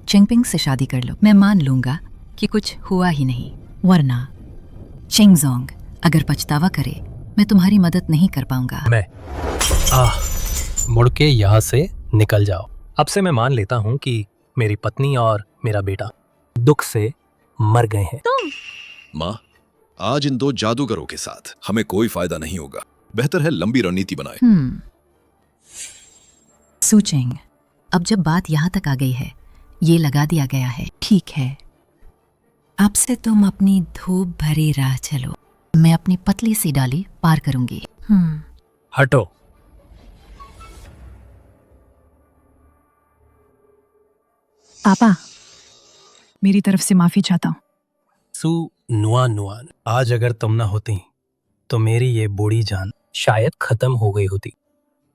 चेंगपिंग से शादी कर लो। मैं मान लूंगा कि कुछ हुआ ही नहीं, वरना चिंगजोंग अगर पछतावा करे, मैं तुम्हारी मदद नहीं कर पाऊंगा। मुड़ के यहाँ से निकल जाओ। अब से मैं मान लेता हूँ कि मेरी पत्नी और मेरा बेटा दुख से मर गए हैं। तुम माँ, आज इन दो जादूगरों के साथ हमें कोई फायदा नहीं होगा। बेहतर है लंबी रणनीति बनाए। सूचेंग, अब जब बात यहाँ तक आ गई है, ये लगा दिया गया है, ठीक है। अब से तुम अपनी धूप भरी राह चलो, मैं अपनी पतली सी डाली पार करूंगी। हटो। पापा, मेरी तरफ से माफी चाहता हूँ। सु नुआन, आज अगर तुम ना होती तो मेरी ये बूढ़ी जान शायद खत्म हो गई होती।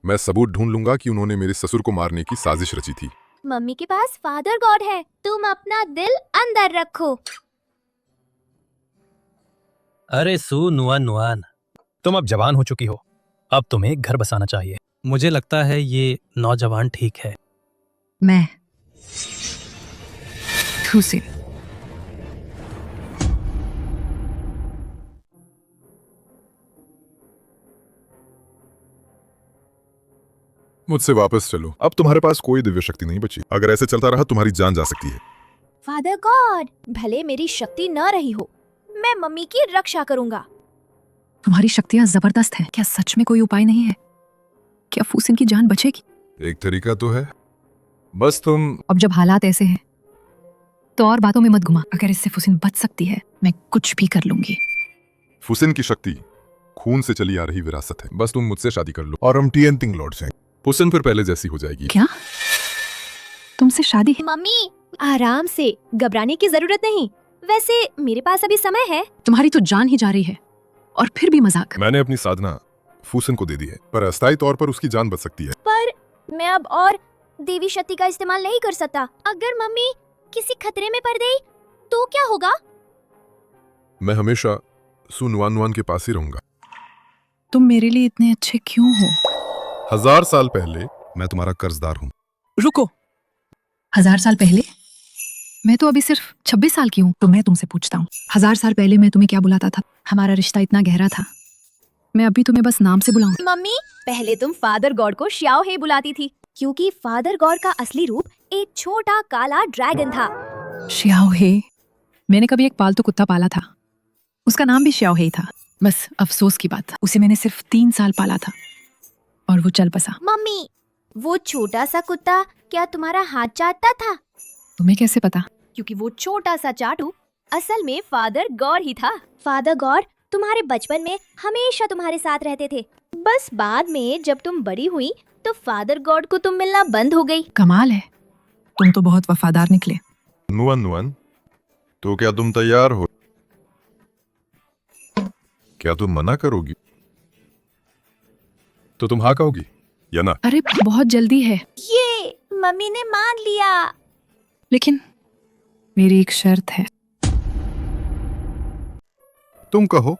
मैं सबूत ढूंढ लूंगा कि उन्होंने मेरे ससुर को मारने की साजिश रची थी। मम्मी के पास फादर गॉड है, तुम अपना दिल अंदर रखो। अरे सु नुआन, तुम अब जवान हो चुकी हो, अब तुम्हें घर बसाना चाहिए। मुझे लगता है ये नौजवान ठीक है। मैं से मुझसे वापस चलो। अब तुम्हारे पास कोई दिव्य शक्ति नहीं बची। अगर ऐसे चलता रहा तुम्हारी जान जा सकती है। फादर गॉड, भले मेरी शक्ति न रही हो, मैं मम्मी की रक्षा करूंगा। तुम्हारी शक्तियां जबरदस्त हैं। क्या सच में कोई उपाय नहीं है? क्या फूसिन की जान बचेगी? एक तरीका तो है, बस तुम। अब जब हालात ऐसे हैं तो और बातों में मत घुमा। अगर इससे फूसिन बच सकती है, मैं कुछ भी कर लूंगी। फुसिन की शक्ति खून से चली आ रही विरासत है। बस तुम मुझसे शादी कर लो और हम टिएनटिंग लॉर्ड्स हैं। फुसिन फिर पहले जैसी हो जाएगी। क्या तुमसे शादी? मम्मी, आराम से, घबराने की जरूरत नहीं। वैसे मेरे पास अभी समय है। तुम्हारी तो जान ही जा रही है और फिर भी मजाक। मैंने अपनी साधना फुसिन को दे दी है, पर अस्थायी तौर पर उसकी जान बच सकती है। पर मैं अब और देवी शक्ति का इस्तेमाल नहीं कर सकता। अगर मम्मी किसी खतरे में पड़ गई तो क्या होगा? मैं हमेशा सुनुआन के पास ही रहूंगा। तुम मेरे लिए इतने अच्छे क्यों हो? 1000 साल पहले मैं तुम्हारा कर्जदार हूँ। रुको, 1000 साल पहले? मैं तो अभी सिर्फ 26 साल की हूँ। तो मैं तुमसे पूछता हूँ, 1000 साल पहले मैं तुम्हें क्या बुलाता था? हमारा रिश्ता इतना गहरा था, मैं अभी तुम्हें बस नाम से बुलाऊं। मम्मी, पहले तुम फादर गॉड को श्याओ हे बुलाती थी, क्योंकि फादर गॉड का असली रूप एक छोटा काला ड्रैगन था। श्याओ हे? मैंने कभी एक पालतू कुत्ता पाला था, उसका नाम भी श्याओ हे था। बस अफसोस की बात, उसे मैंने सिर्फ 3 साल पाला था और वो चल बसा। मम्मी, वो छोटा सा कुत्ता क्या तुम्हारा हाथ चाटता था? तुम्हें कैसे पता? क्योंकि वो छोटा सा चाटू असल में फादर गॉड ही था। फादर गॉड तुम्हारे बचपन में हमेशा तुम्हारे साथ रहते थे। बस बाद में जब तुम बड़ी हुई तो फादर गॉड को तुम मिलना बंद हो गई। कमाल है, तुम तो बहुत वफादार निकले। नुआन, तो क्या तुम तैयार हो? क्या तुम मना करोगी? तो तुम हाँ कहोगी या ना? अरे बहुत जल्दी है। ये मम्मी ने मान लिया। लेकिन मेरी एक शर्त है। तुम कहो,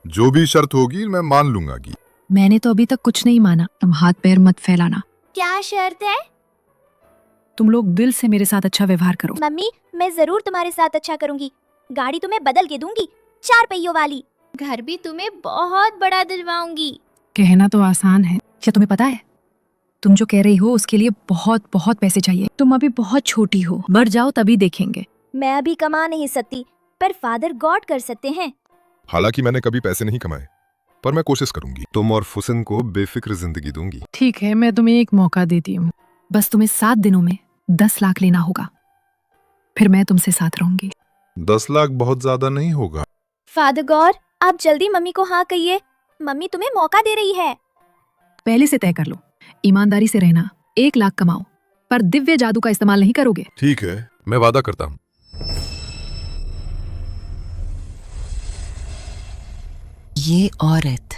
जो भी शर्त होगी मैं मान लूंगा। मैंने तो अभी तक कुछ नहीं माना। तुम हाथ पैर मत फैलाना। क्या शर्त है? तुम लोग दिल से मेरे साथ अच्छा व्यवहार करो। मम्मी, मैं जरूर तुम्हारे साथ अच्छा करूंगी। गाड़ी तुम्हें बदल के दूंगी, 4 पहियों वाली। घर भी तुम्हें बहुत बड़ा दिलवाऊंगी। कहना तो आसान है, क्या तुम्हें पता है तुम जो कह रही हो उसके लिए बहुत बहुत पैसे चाहिए। तुम अभी बहुत छोटी हो, बढ़ जाओ तभी देखेंगे। मैं अभी कमा नहीं सकती, पर फादर गॉड कर सकते हैं। हालांकि मैंने कभी पैसे नहीं कमाए, पर मैं कोशिश करूंगी। तुम और फुसन को बेफिक्र जिंदगी दूंगी। ठीक है, मैं तुम्हें एक मौका देती हूँ। बस तुम्हें 7 दिनों में 10 लाख लेना होगा, फिर मैं तुमसे साथ रहूंगी। 10 लाख बहुत ज्यादा नहीं होगा। फादर गॉड, आप जल्दी मम्मी को हाँ कहिए। मम्मी तुम्हें मौका दे रही है। पहले से तय कर लो, ईमानदारी से रहना। 1 लाख कमाओ, पर दिव्य जादू का इस्तेमाल नहीं करोगे। ठीक है, मैं वादा करता हूँ। ये औरत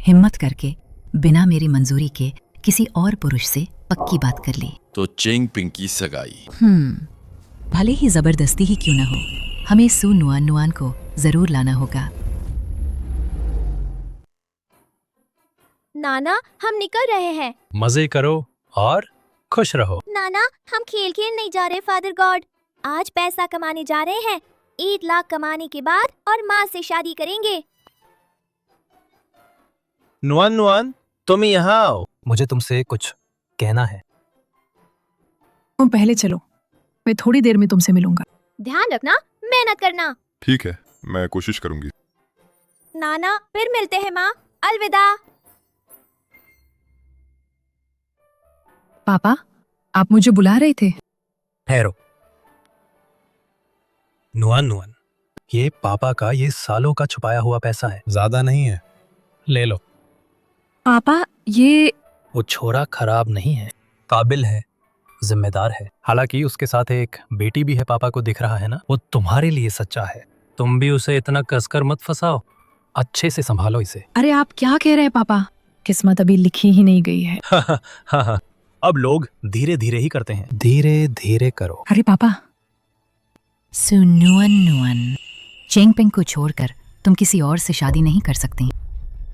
हिम्मत करके बिना मेरी मंजूरी के किसी और पुरुष से पक्की बात कर ली। तो चेंग पिंग की सगाई। भले ही जबरदस्ती ही क्यों ना हो, हमें सू नुआन नुआन को जरूर लाना होगा। नाना, हम निकल रहे हैं। मजे करो और खुश रहो। नाना, हम खेल खेल नहीं जा रहे फादर गॉड। आज पैसा कमाने जा रहे हैं। 1 लाख कमाने के बाद और माँ से शादी करेंगे। नुआन नुआन, तुम यहाँ आओ, मुझे तुमसे कुछ कहना है। तुम पहले चलो, मैं थोड़ी देर में तुमसे मिलूंगा। ध्यान रखना, मेहनत करना। ठीक है, मैं कोशिश करूंगी। नाना, फिर मिलते हैं माँ। अलविदा। पापा, आप मुझे बुला रहे थे? ठहरो। नुआन नुआन, ये पापा का ये सालों का छुपाया हुआ पैसा है, ज्यादा नहीं है, ले लो। पापा, ये वो छोरा खराब नहीं है, काबिल है, जिम्मेदार है। हालांकि उसके साथ एक बेटी भी है, पापा को दिख रहा है ना। वो तुम्हारे लिए सच्चा है। तुम भी उसे इतना कसकर मत फंसाओ, अच्छे से संभालो इसे। अरे आप क्या कह रहे हैं पापा? किस्मत अभी लिखी ही नहीं गई है। हाँ, अब लोग धीरे धीरे ही करते हैं, धीरे धीरे करो। अरे पापा, सू नुआन नुआन, चेंग पिंग को छोड़कर तुम किसी और से शादी नहीं कर सकती।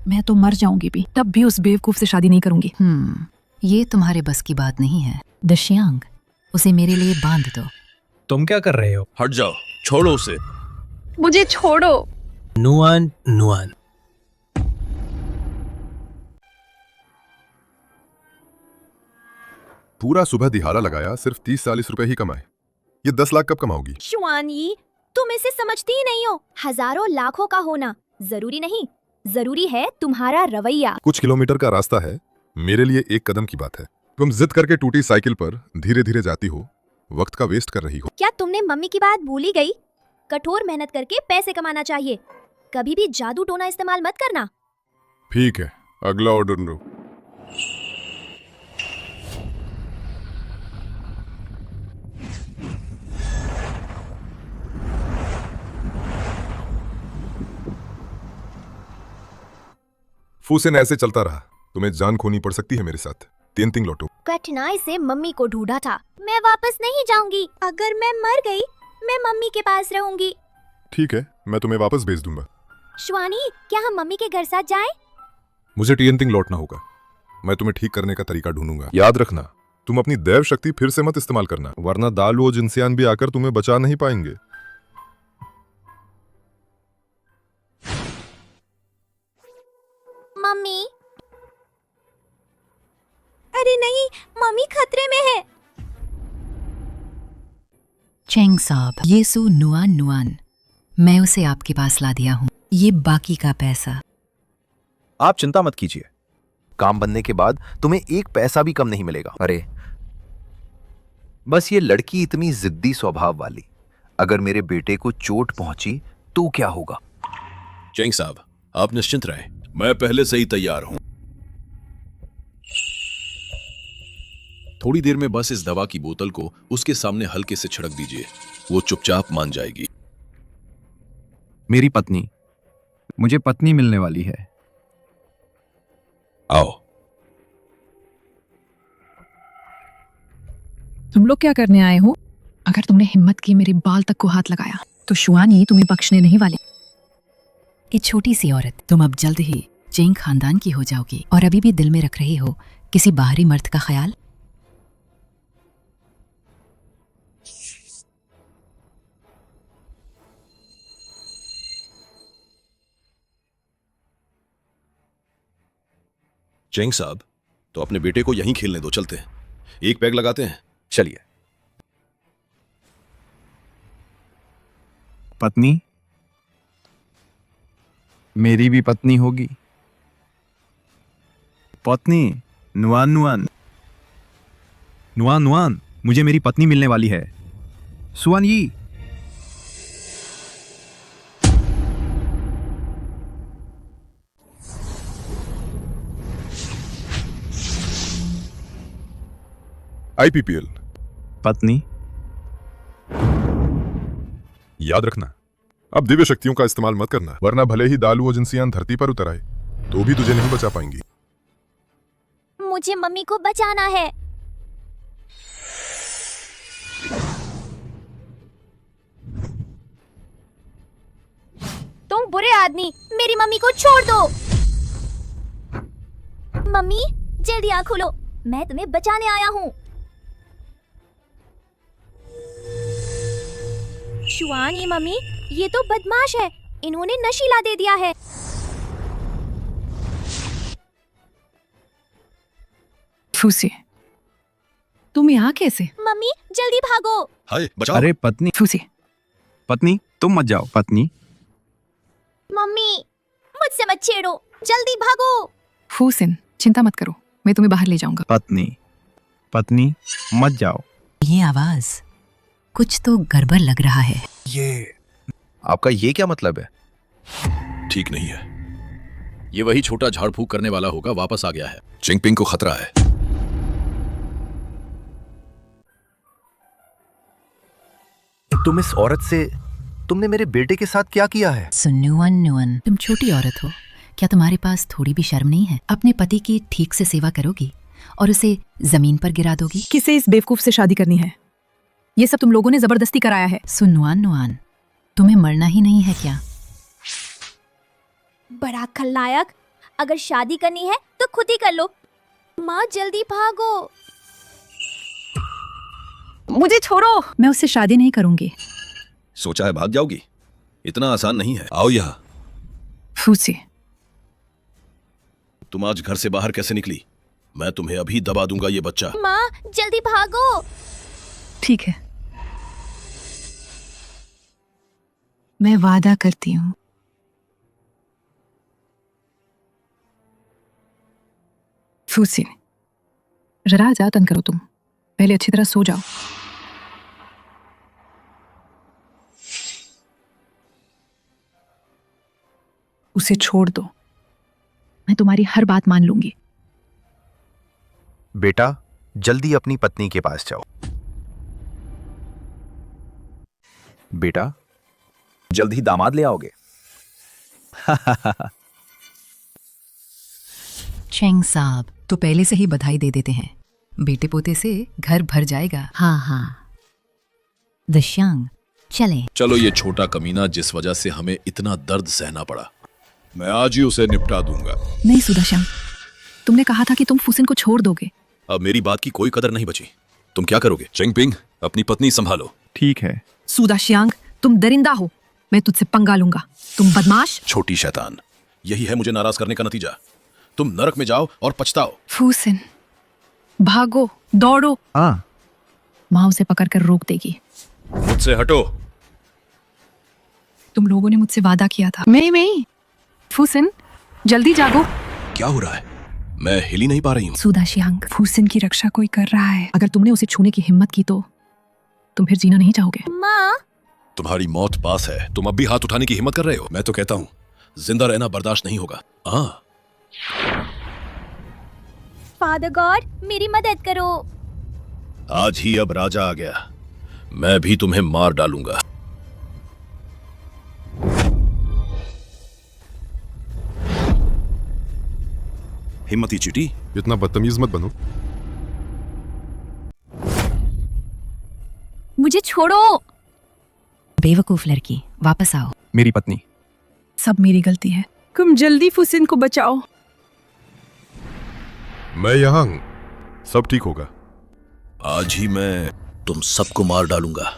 मैं तो मर जाऊंगी भी, तब भी उस बेवकूफ से शादी नहीं करूंगी। ये तुम्हारे बस की बात नहीं है। दशियांग, उसे मेरे लिए बांध दो। तुम क्या कर रहे हो? हट जाओ, छोड़ो उसे। मुझे छोड़ो। नुआन नुआन, पूरा सुबह दिहाड़ा लगाया, सिर्फ 30-40 रुपए ही कमाए। ये 10 लाख कब कमाओगी? शुआनी, तुम इसे समझती ही नहीं हो। हजारों लाखों का होना जरूरी नहीं, जरूरी है तुम्हारा रवैया। कुछ किलोमीटर का रास्ता है, मेरे लिए 1 कदम की बात है। तुम जिद करके टूटी साइकिल पर धीरे धीरे जाती हो, वक्त का वेस्ट कर रही हो। क्या तुमने मम्मी की बात भूल ही गई? कठोर मेहनत करके पैसे कमाना चाहिए, कभी भी जादू टोना इस्तेमाल मत करना। ठीक है, अगला ऑर्डर लो। फूसिन ऐसे चलता रहा, तुम्हें जान खोनी पड़ सकती है मेरे साथ। 3 तिंग लौटो। कठिनाई से मम्मी को ढूंढा था। मैं वापस नहीं जाऊंगी। अगर मैं मर गई, मैं मम्मी के पास रहूंगी। ठीक है, मैं तुम्हें वापस भेज दूंगा। श्वानी, क्या हम मम्मी के घर साथ जाएं? मुझे टियनतिंग लौटना होगा। मैं तुम्हें ठीक करने का तरीका ढूंढूंगा। याद रखना, तुम अपनी दैव शक्ति फिर से मत इस्तेमाल करना, वरना दालुओ जिनसियान भी आकर तुम्हें बचा नहीं पाएंगे। मम्मी, अरे नहीं, मम्मी खतरे में है। चेंग साहब, ये सू नुआन नुआन, मैं उसे आपके पास ला दिया हूँ। ये बाकी का पैसा। आप चिंता मत कीजिए, काम बनने के बाद तुम्हें 1 पैसा भी कम नहीं मिलेगा। अरे बस ये लड़की इतनी जिद्दी स्वभाव वाली, अगर मेरे बेटे को चोट पहुंची तो क्या होगा? चेंग साहब, आप निश्चिंत रहें, मैं पहले से ही तैयार हूं। थोड़ी देर में बस इस दवा की बोतल को उसके सामने हल्के से छिड़क दीजिए, वो चुपचाप मान जाएगी। मेरी पत्नी, मुझे पत्नी मिलने वाली है। आओ। तुम लोग क्या करने आए हो? अगर तुमने हिम्मत की मेरे बाल तक को हाथ लगाया तो शुआनी तुम्हें बख्शने नहीं वाली। ये छोटी सी औरत, तुम अब जल्द ही चेंग खानदान की हो जाओगी और अभी भी दिल में रख रही हो किसी बाहरी मर्द का ख्याल? चेंग साहब, तो अपने बेटे को यहीं खेलने दो, चलते हैं, एक पैग लगाते हैं। चलिए। पत्नी मेरी भी पत्नी होगी। पत्नी नुआन नुआन नुआन नुआन, मुझे मेरी पत्नी मिलने वाली है। सुआन यी। IPPL। पत्नी याद रखना, अब दिव्य शक्तियों का इस्तेमाल मत करना, वरना भले ही दालू एजेंसियां धरती पर उतर आए तो भी तुझे नहीं बचा पाएंगी। मुझे मम्मी को बचाना है। तुम बुरे आदमी, मेरी मम्मी को छोड़ दो। मम्मी जल्दी आँख खोलो, मैं तुम्हें बचाने आया हूँ। शुआन, ये मम्मी, ये तो बदमाश है, इन्होंने नशीला दे दिया है। फूसी, तुम यहाँ कैसे? मम्मी जल्दी भागो। हाय, बचाओ। अरे पत्नी, फूसी, पत्नी तुम मत जाओ। पत्नी। मम्मी मुझसे मत छेड़ो, जल्दी भागो। फूसिन, चिंता मत करो, मैं तुम्हें बाहर ले जाऊंगा। पत्नी, पत्नी मत जाओ। ये आवाज, कुछ तो गड़बड़ लग रहा है। ये आपका ये क्या मतलब है? ठीक नहीं है, ये वही छोटा झाड़ फूक करने वाला होगा, वापस आ गया है। चिंगपिंग को खतरा है। तुम इस औरत से, तुमने मेरे बेटे के साथ क्या किया है? सुनुअन नुअन, तुम छोटी औरत हो, क्या तुम्हारे पास थोड़ी भी शर्म नहीं है? अपने पति की ठीक से सेवा करोगी और उसे जमीन पर गिरा दोगी? किसे इस बेवकूफ से शादी करनी है? ये सब तुम लोगों ने जबरदस्ती कराया है। सुनुआन नुआन, तुम्हें मरना ही नहीं है क्या? बड़ा खलनायक, अगर शादी करनी है तो खुद ही कर लो। माँ जल्दी भागो। मुझे छोड़ो, मैं उससे शादी नहीं करूंगी। सोचा है भाग जाओगी? इतना आसान नहीं है। आओ यहाँ। फूसी, तुम आज घर से बाहर कैसे निकली? मैं तुम्हें अभी दबा दूंगा ये बच्चा। माँ जल्दी भागो। ठीक है, मैं वादा करती हूँ। फूसी, जरा जातन करो, तुम पहले अच्छी तरह सो जाओ। उसे छोड़ दो, मैं तुम्हारी हर बात मान लूंगी। बेटा, जल्दी अपनी पत्नी के पास जाओ। बेटा, जल्द ही दामाद ले आओगे। चेंग साहब तो पहले से ही बधाई दे देते हैं, बेटे पोते से घर भर जाएगा। हाँ हाँ, दश्यांग चले। चलो, ये छोटा कमीना जिस वजह से हमें इतना दर्द सहना पड़ा, मैं आज ही उसे निपटा दूंगा। नहीं सुदाश्यांग, तुमने कहा था कि तुम फूसिन को छोड़ दोगे। अब मेरी बात की कोई कदर नहीं बची। तुम क्या करोगे? चिंगपिंग, अपनी पत्नी संभालो। ठीक है। सुदाश्यांग, तुम दरिंदा हो, मैं तुझसे पंगा लूंगा। तुम बदमाश। छोटी शैतान, यही है मुझे नाराज करने का नतीजा। तुम नरक में जाओ और पछताओ। फूसिन, भागो, दौड़ो। हाँ, माँ उसे पकड़कर रोक देगी। मुझसे हटो। तुम लोगों ने मुझसे वादा किया था। मैं फूसिन, जल्दी जागो। क्या हो रहा है? मैं हिल ही नहीं पा रही हूँ। सुदाश्यांग, फूसिन की रक्षा कोई कर रहा है। अगर तुमने उसे छूने की हिम्मत की तो तुम फिर जीना नहीं चाहोगे। माँ, तुम्हारी मौत पास है, तुम अब भी हाथ उठाने की हिम्मत कर रहे हो। मैं तो कहता हूँ जिंदा रहना बर्दाश्त नहीं होगा। हाँ, फादर गॉड मेरी मदद करो। आज ही अब राजा आ गया, मैं भी तुम्हें मार डालूंगा। हिम्मती चीटी, इतना बदतमीज मत बनो। मुझे छोड़ो। बेवकूफ लड़की, वापस आओ। मेरी पत्नी। सब मेरी गलती है। तुम जल्दी फूसिन को बचाओ। मैं यहाँ हूँ, सब ठीक होगा। आज ही मैं तुम सबको मार डालूंगा।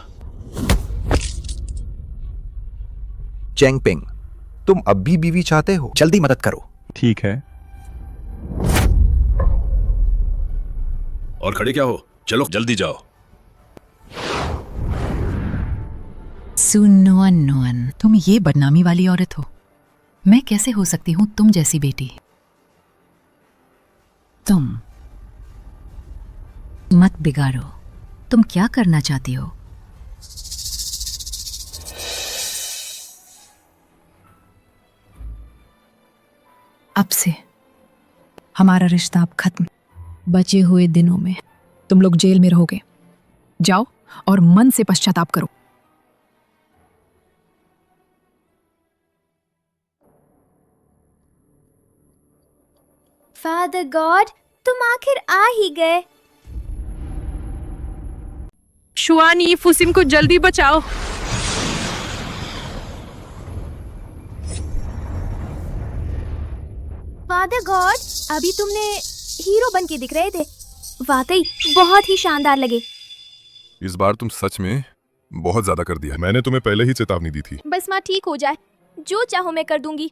चेंगपिंग, तुम अब भी बीवी चाहते हो? जल्दी मदद करो। ठीक है। और खड़े क्या हो, चलो जल्दी जाओ। सुनुआन नुआन, तुम ये बदनामी वाली औरत हो। मैं कैसे हो सकती हूँ तुम जैसी बेटी? तुम मत बिगाड़ो। तुम क्या करना चाहती हो? अब से हमारा रिश्ता अब खत्म। बचे हुए दिनों में तुम लोग जेल में रहोगे। जाओ और मन से पश्चाताप करो। फादर गॉड, तुम आखिर आ ही गए। शुआनी, फुसिम को जल्दी बचाओ। फादर गॉड, अभी तुमने हीरो बन के दिख रहे थे। वाकई बहुत ही शानदार लगे। इस बार तुम सच में बहुत ज्यादा कर दिया। मैंने तुम्हें पहले ही चेतावनी दी थी। बस माँ ठीक हो जाए, जो चाहो मैं कर दूंगी।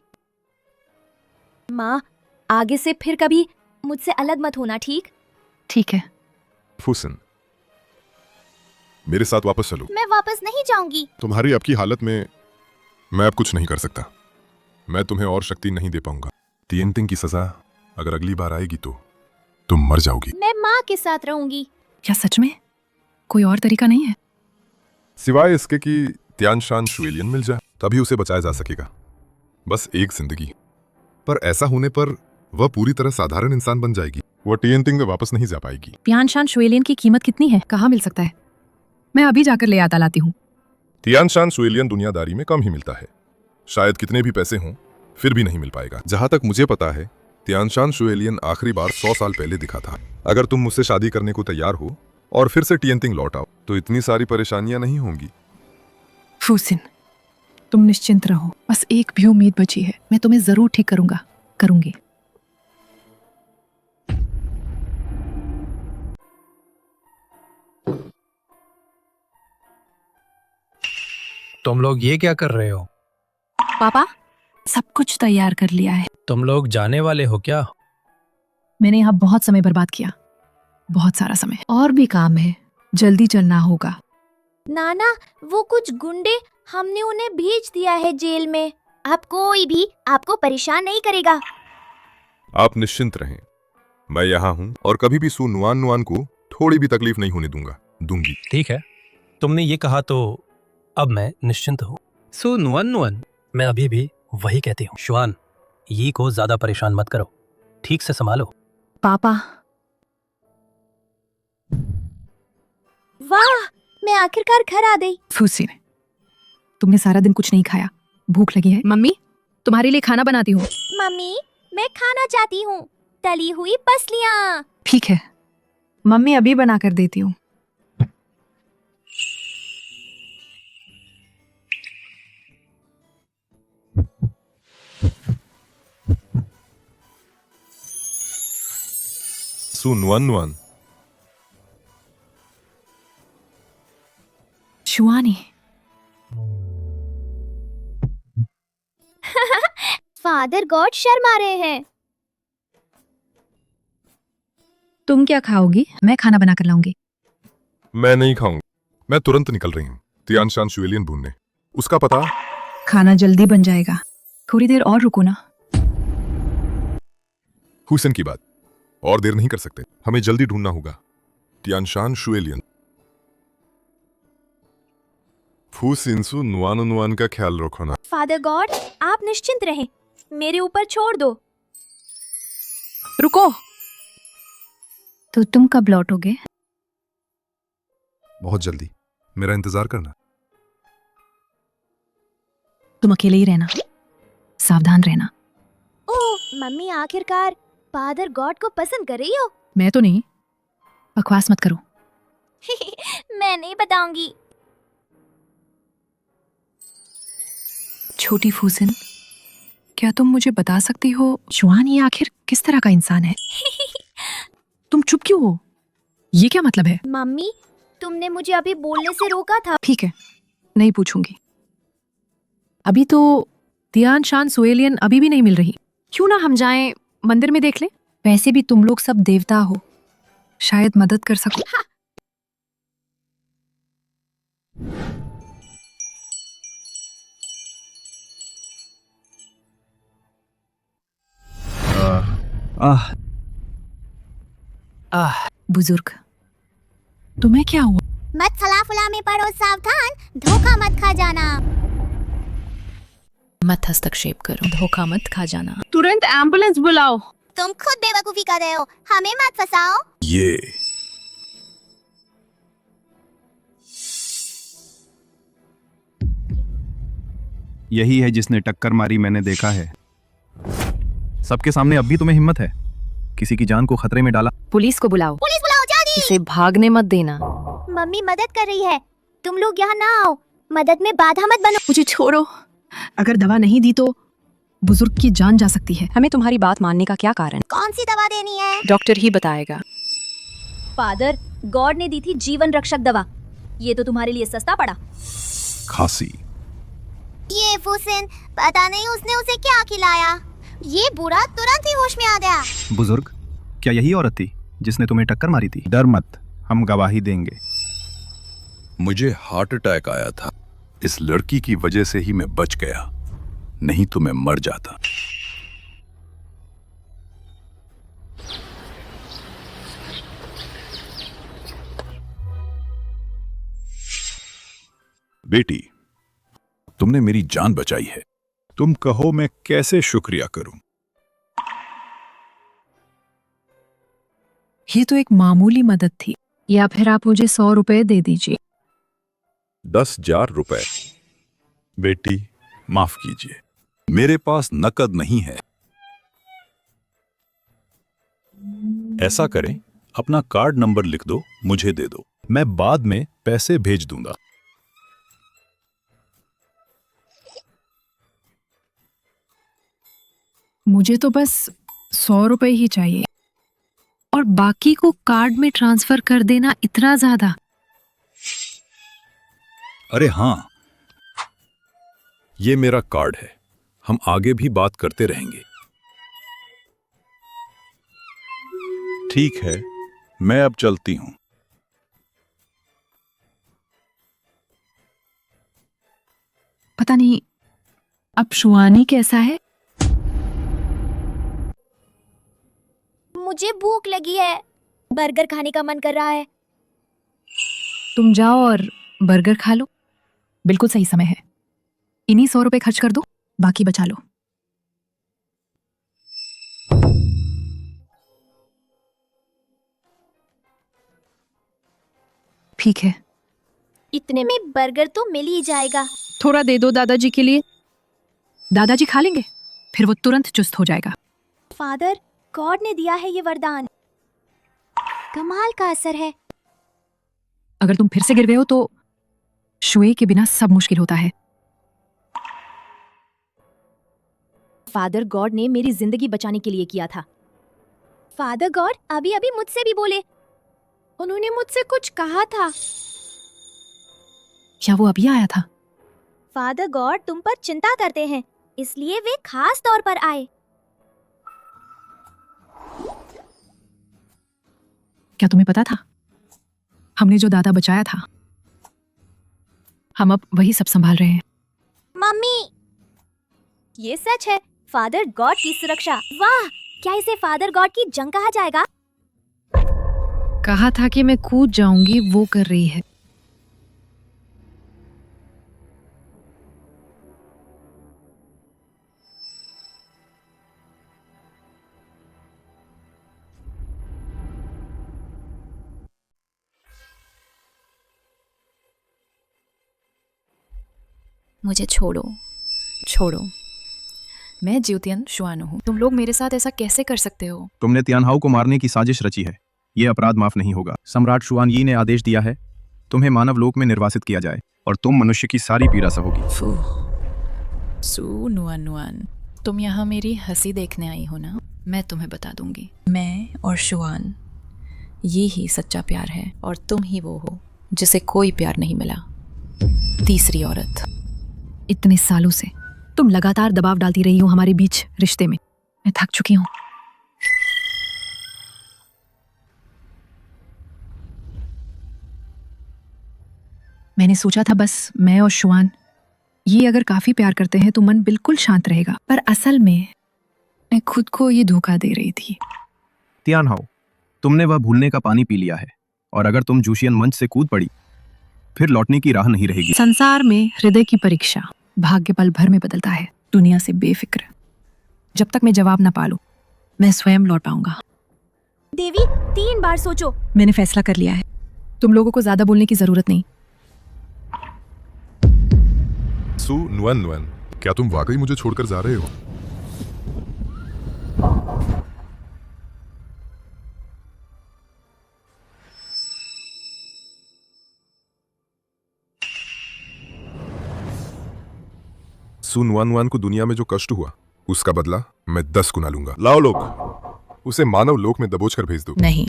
माँ, आगे से फिर कभी मुझसे अलग मत होना, ठीक? ठीक है। फुसिन, मेरे साथ वापस चलो। मैं वापस नहीं जाऊंगी। तुम्हारी अब की हालत में मैं अब कुछ नहीं कर सकता। मैं तुम्हें और शक्ति नहीं दे पाऊंगा। तिएनटिंग की सजा अगर अगली बार आएगी तो तुम मर जाओगी। मैं माँ के साथ रहूंगी। क्या सच में कोई और तरीका नहीं है? सिवाय इसके कि तियानशान शुएलियन मिल जाए, तभी उसे बचाया जा सकेगा। बस एक जिंदगी। पर ऐसा होने पर वह पूरी तरह साधारण इंसान बन जाएगी। वह टिएनटिंग में वापस नहीं जा पाएगी। तियानशान शुएलियन की कीमत कितनी है? कहाँ मिल सकता है? मैं अभी जाकर ले आता लाती हूँ। तियानशान शुएलियन दुनियादारी में कम ही मिलता है। शायद कितने भी पैसे हों फिर भी नहीं मिल पाएगा। जहां तक मुझे पता है, तियानशान शुएलियन आखिरी बार 100 साल पहले दिखा था। अगर तुम मुझसे शादी करने को तैयार हो और फिर से टिएनटिंग लौट आओ तो इतनी सारी परेशानियां नहीं होंगी। फुसिन, तुम निश्चिंत रहो। बस एक भी उम्मीद बची है। मैं तुम्हें जरूर ठीक करूंगी। तुम लोग ये क्या कर रहे हो? पापा, सब कुछ तैयार कर लिया है। तुम लोग जाने वाले हो क्या? मैंने यहाँ बहुत समय बर्बाद किया, बहुत सारा समय। और भी काम है, जल्दी चलना होगा। नाना, वो कुछ गुंडे, हमने उन्हें भेज दिया है जेल में। अब कोई भी आपको परेशान नहीं करेगा। आप निश्चिंत रहें, मैं यहाँ हूँ और कभी भी सू नुआन नुआन को थोड़ी भी तकलीफ नहीं होने दूंगी। ठीक है, तुमने ये कहा तो अब मैं निश्चिंत हूँ। सो नुआन नुआन, मैं अभी भी वही कहती हूँ। शुआन, यी को ज्यादा परेशान मत करो, ठीक से संभालो। पापा, वाह, मैं आखिरकार घर आ गई। फुसिन, तुमने सारा दिन कुछ नहीं खाया, भूख लगी है? मम्मी, तुम्हारे लिए खाना बनाती हूँ। मम्मी, मैं खाना चाहती हूँ, तली हुई पसलियाँ। ठीक है, मम्मी अभी बना कर देती हूँ। सू नुआन नुआन, शुआनी, फादर गॉड शर्मा रहे हैं। तुम क्या खाओगी? मैं खाना बना कर लाऊंगी। मैं नहीं खाऊंगा। मैं तुरंत निकल रही हूँ तियानशान शुएलियन ढूंढने। उसका पता। खाना जल्दी बन जाएगा, थोड़ी देर और रुको ना। हुसैन की बात, और देर नहीं कर सकते। हमें जल्दी ढूंढना होगा तियानशान शुएलियन। फुसिनसु नुआन नुआन का ख्याल रखो ना। फादर गॉड, आप निश्चिंत रहें, मेरे ऊपर छोड़ दो। रुको, तो तुम कब लौटोगे? बहुत जल्दी, मेरा इंतजार करना। तुम अकेले ही रहना, सावधान रहना। ओह, मम्मी आखिरकार फादर गॉड को पसंद कर रही हो? मैं तो नहीं, बकवास मत करो। मैं नहीं बताऊंगी। छोटी फुसिन, क्या तुम मुझे बता सकती हो शुआन ये आखिर किस तरह का इंसान है? तुम चुप क्यों हो? ये क्या मतलब है? मम्मी, तुमने मुझे अभी बोलने से रोका था। ठीक है, नहीं पूछूंगी। अभी तो ध्यान शान सुएलियन अभी भी नहीं मिल रही। क्यों ना हम जाएं मंदिर में देख लें? वैसे भी तुम लोग सब देवता हो, शायद मदद कर सको। बुजुर्ग, तुम्हें क्या हुआ? मत फला में पड़ो, सावधान, धोखा मत खा जाना। मत हस्तक्षेप करो, धोखा मत खा जाना। तुरंत एम्बुलेंस बुलाओ। तुम खुद बेवकूफी कर रहे हो, हमें मत फंसाओ। ये यही है जिसने टक्कर मारी, मैंने देखा है। सबके सामने अब भी तुम्हें हिम्मत है? किसी की जान को खतरे में डाला। पुलिस को बुलाओ। पुलिस बुलाओ जल्दी। इसे भागने मत देना। मम्मी मदद कर रही है, तुम लोग यहाँ ना आओ, मदद में बाधा मत बनो। मुझे छोड़ो। अगर दवा नहीं दी तो बुजुर्ग की जान जा सकती है। हमें तुम्हारी बात मानने का क्या कारण? कौन सी दवा देनी है? डॉक्टर ही बताएगा। फादर, गॉड ने दी थी जीवन रक्षक दवा। ये तो तुम्हारे लिए सस्ता पड़ा। खांसी। ये फुसिन, पता नहीं उसने उसे क्या खिलाया, ये बुरा तुरंत ही होश में आ गया। बुजुर्ग, क्या यही औरत थी जिसने तुम्हें टक्कर मारी थी? डर मत, हम गवाही देंगे। मुझे हार्ट अटैक आया था, इस लड़की की वजह से ही मैं बच गया, नहीं तो मैं मर जाता। बेटी, तुमने मेरी जान बचाई है। तुम कहो मैं कैसे शुक्रिया करूं? ये तो एक मामूली मदद थी, या फिर आप मुझे 100 रुपए दे दीजिए। 10,000 रुपए? बेटी माफ कीजिए, मेरे पास नकद नहीं है। ऐसा करें, अपना कार्ड नंबर लिख दो, मुझे दे दो, मैं बाद में पैसे भेज दूंगा। मुझे तो बस 100 रुपए ही चाहिए, और बाकी को कार्ड में ट्रांसफर कर देना इतना ज्यादा। अरे हां, ये मेरा कार्ड है, हम आगे भी बात करते रहेंगे। ठीक है, मैं अब चलती हूं। पता नहीं अब शुआनी कैसा है। मुझे भूख लगी है, बर्गर खाने का मन कर रहा है। तुम जाओ और बर्गर खा लो, बिल्कुल सही समय है। इन्हीं 100 रुपए खर्च कर दो, बाकी बचा लो। ठीक है, इतने में बर्गर तो मिल ही जाएगा। थोड़ा दे दो दादाजी के लिए। दादाजी खा लेंगे, फिर वो तुरंत चुस्त हो जाएगा। फादर, गॉड ने दिया है ये वरदान, कमाल का असर है। अगर तुम फिर से गिर गए हो तो शुए के बिना सब मुश्किल होता है। फादर गॉड ने मेरी जिंदगी बचाने के लिए किया था। फादर गॉड अभी अभी मुझसे भी बोले, उन्होंने मुझसे कुछ कहा था। क्या वो अभी आया था? फादर गॉड तुम पर चिंता करते हैं, इसलिए वे खास तौर पर आए। क्या तुम्हें पता था? हमने जो दादा बचाया था, हम अब वही सब संभाल रहे हैं। मम्मी, ये सच है, फादर गॉड की सुरक्षा। वाह, क्या इसे फादर गॉड की जंग कहा जाएगा? कहा था कि मैं कूद जाऊंगी, वो कर रही है। मुझे छोड़ो, छोड़ो। मैं ज्योतियन शुआनो हूँ। तुम लोग मेरे साथ ऐसा कैसे कर सकते हो? तुमने तियानहाओ को मारने की साजिश रची है, यह अपराध माफ नहीं होगा। सम्राट शुआन यी ने आदेश दिया है तुम्हें मानव लोक में निर्वासित किया जाए, और तुम मनुष्य की सारी पीड़ा सहोगी। सू नुआन नुआन, तुम यहाँ मेरी हंसी देखने आई हो ना? मैं तुम्हें बता दूंगी। मैं और शुआन ये ही सच्चा प्यार है और तुम ही वो हो जिसे कोई प्यार नहीं मिला। तीसरी औरत। इतने सालों से तुम लगातार दबाव डालती रही हो हमारे बीच रिश्ते में। मैं थक चुकी हूँ। मैंने सोचा था बस मैं और शुआन ये अगर काफी प्यार करते हैं तो मन बिल्कुल शांत रहेगा, पर असल में मैं खुद को ये धोखा दे रही थी। तियान हाओ, तुमने वह भूलने का पानी पी लिया है और अगर तुम जूशियन मंच से कूद पड़ी फिर लौटने की राह नहीं रहेगी। संसार में हृदय की परीक्षा भाग्य पल भर में बदलता है। दुनिया से बेफिक्र, जब तक मैं जवाब ना पालूं मैं स्वयं लौट पाऊंगा। देवी 3 बार सोचो। मैंने फैसला कर लिया है। तुम लोगों को ज्यादा बोलने की जरूरत नहीं। सू नुआन नुआन, क्या तुम वाकई मुझे छोड़कर जा रहे हो? सू नुआन नुआन को दुनिया में जो कष्ट हुआ उसका बदला मैं 10 गुना लूंगा। लाओ लोग, उसे मानव लोक में दबोच कर भेज दो। नहीं,